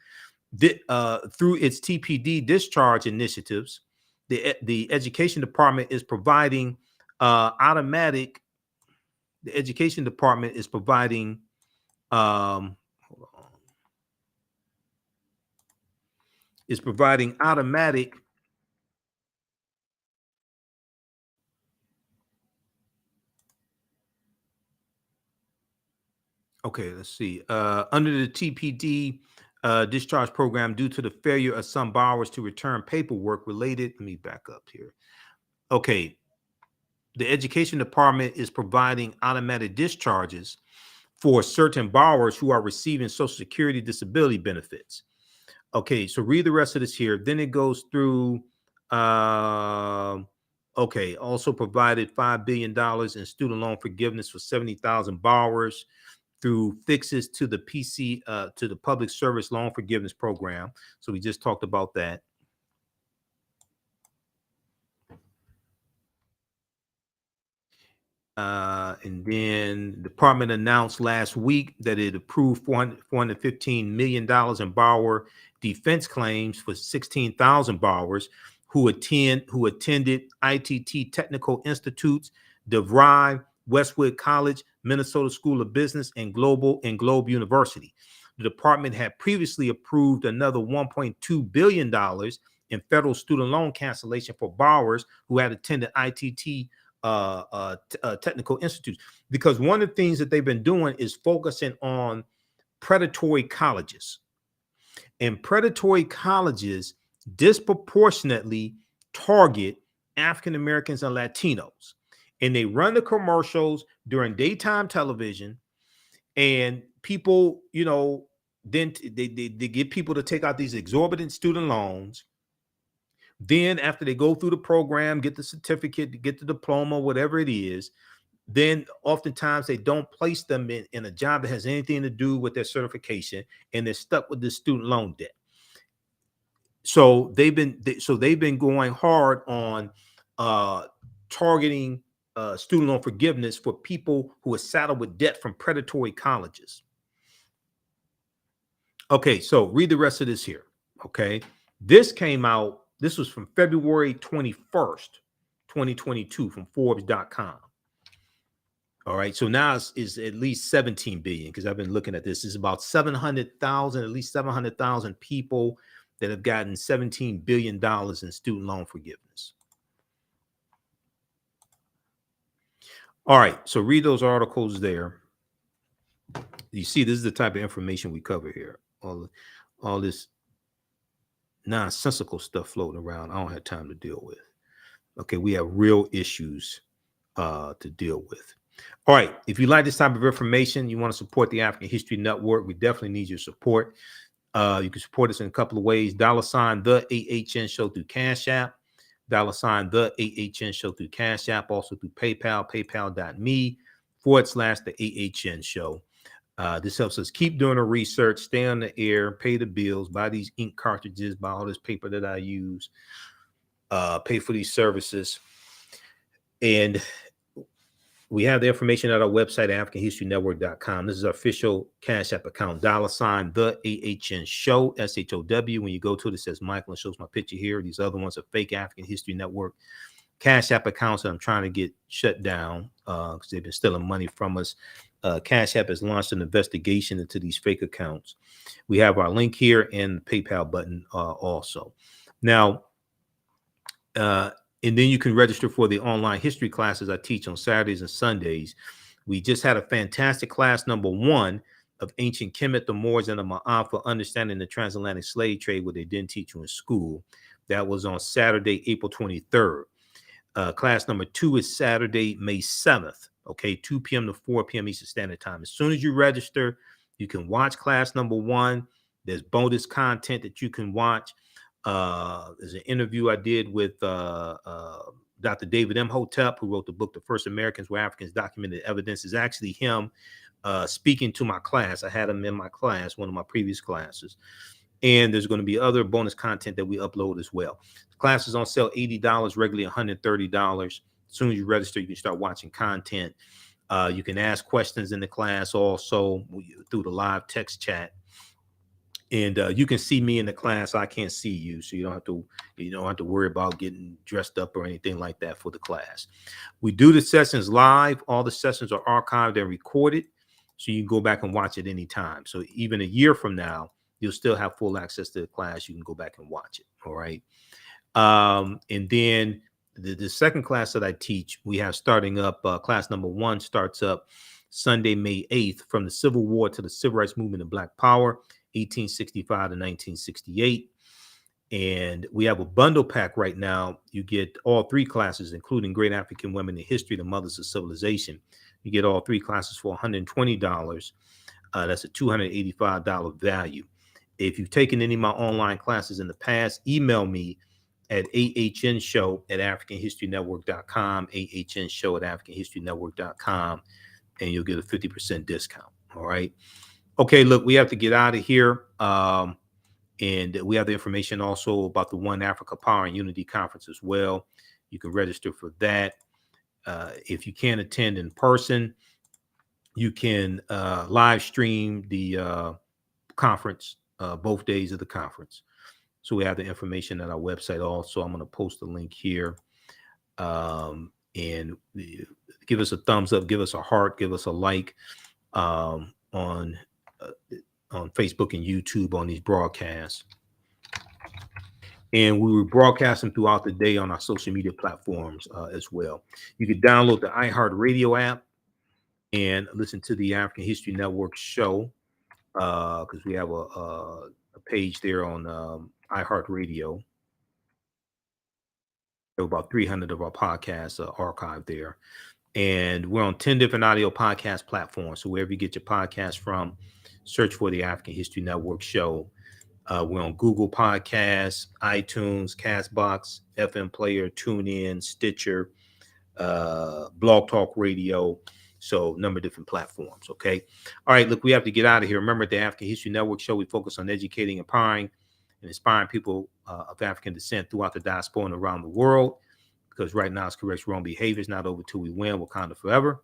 Through its TPD discharge initiatives, the Education Department is providing automatic okay, let's see. Under the TPD discharge program, due to the failure of some borrowers to return paperwork related, let me back up here. Okay, the Education Department is providing automatic discharges for certain borrowers who are receiving Social Security disability benefits. Okay, so read the rest of this here. Then it goes through, okay, also provided $5 billion in student loan forgiveness for 70,000 borrowers through fixes to the to the Public Service Loan Forgiveness Program. So we just talked about that. And then the department announced last week that it approved $415 million in borrower defense claims for 16,000 borrowers who attended ITT Technical Institutes, DeVry, Westwood College, Minnesota School of Business, and Globe University. The department had previously approved another $1.2 billion in federal student loan cancellation for borrowers who had attended ITT technical institutes, because one of the things that they've been doing is focusing on predatory colleges, and predatory colleges disproportionately target African Americans and Latinos, and they run the commercials during daytime television, and people, you know, then they get people to take out these exorbitant student loans. Then after they go through the program, get the certificate, get the diploma, whatever it is, then oftentimes they don't place them in a job that has anything to do with their certification, and they're stuck with this student loan debt. So they've been going hard on targeting student loan forgiveness for people who are saddled with debt from predatory colleges. Okay, so read the rest of this here. Okay, this came out. This was from February 21st, 2022 from Forbes.com. All right. So now it's at least 17 billion, because I've been looking at this. It's about 700,000, at least 700,000 people that have gotten $17 billion in student loan forgiveness. All right, so read those articles there. You see, this is the type of information we cover here. All this nonsensical stuff floating around, I don't have time to deal with. Okay, we have real issues to deal with. All right, if you like this type of information, you want to support the African History Network, we definitely need your support. You can support us in a couple of ways. $ the AHN Show through Cash App. $ the AHN Show through Cash App. Also through PayPal, paypal.me/the AHN Show. This helps us keep doing the research, stay on the air, pay the bills, buy these ink cartridges, buy all this paper that I use, pay for these services. And we have the information at our website, AfricanHistoryNetwork.com. This is our official Cash App account, $ the AHN Show, SHOW. When you go to it, it says Michael and shows my picture here. These other ones are fake African History Network Cash App accounts that I'm trying to get shut down because they've been stealing money from us. Cash App has launched an investigation into these fake accounts. We have our link here and the PayPal button also. Now, and then you can register for the online history classes I teach on Saturdays and Sundays. We just had a fantastic class, number 1, of ancient Kemet, the Moors, and the Maafa, understanding the transatlantic slave trade, what they didn't teach you in school. That was on Saturday, April 23rd. Class number 2 is Saturday, May 7th. Okay, 2 p.m. to 4 p.m. Eastern Standard Time. As soon as you register, you can watch class number 1. There's bonus content that you can watch. There's an interview I did with Dr. David Imhotep, who wrote the book, The First Americans Where Africans Documented Evidence. Is actually him speaking to my class. I had him in my class, one of my previous classes. And there's going to be other bonus content that we upload as well. The class is on sale $80, regularly $130. As soon as you register, you can start watching content. You can ask questions in the class also through the live text chat. And you can see me in the class. I can't see you, so you don't have to worry about getting dressed up or anything like that for the class. We do the sessions live. All the sessions are archived and recorded, so you can go back and watch it anytime. So even a year from now, you'll still have full access to the class. You can go back and watch it. All right. And then the second class that I teach, we have starting up. Class number 1 starts up Sunday, May 8th, from the Civil War to the Civil Rights Movement and Black Power, 1865 to 1968. And we have a bundle pack right now. You get all 3 classes, including Great African Women in History, the Mothers of Civilization. You get all 3 classes for $120. That's a $285 value. If you've taken any of my online classes in the past, email me at AHNshow@AfricanHistoryNetwork.com, AHNshow@AfricanHistoryNetwork.com, and you'll get a 50% discount. All right. Okay, look, we have to get out of here. And we have the information also about the One Africa Power and Unity Conference as well. You can register for that. If you can't attend in person, you can live stream the conference, both days of the conference. So we have the information at our website also. I'm going to post a link here. And give us a thumbs up, give us a heart, give us a like on Facebook and YouTube on these broadcasts. And we were broadcasting throughout the day on our social media platforms as well. You can download the iHeartRadio app and listen to the African History Network show because we have a page there on iHeartRadio. About 300 of our podcasts are archived there. And we're on 10 different audio podcast platforms. So wherever you get your podcast from, search for the African History Network show. We're on Google Podcasts, iTunes, Castbox, FM Player, TuneIn, Stitcher, Blog Talk Radio. So a number of different platforms. Okay. All right. Look, we have to get out of here. Remember, the African History Network show, we focus on educating, empowering, and inspiring people of African descent throughout the diaspora and around the world. Because right now it's correct wrong behavior. It's not over till we win. Wakanda forever.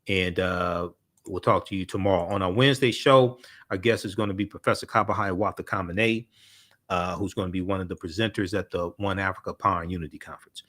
And we'll talk to you tomorrow. On our Wednesday show, our guest is going to be Professor Kabahai Watha Kamene, who's going to be one of the presenters at the One Africa Power and Unity Conference.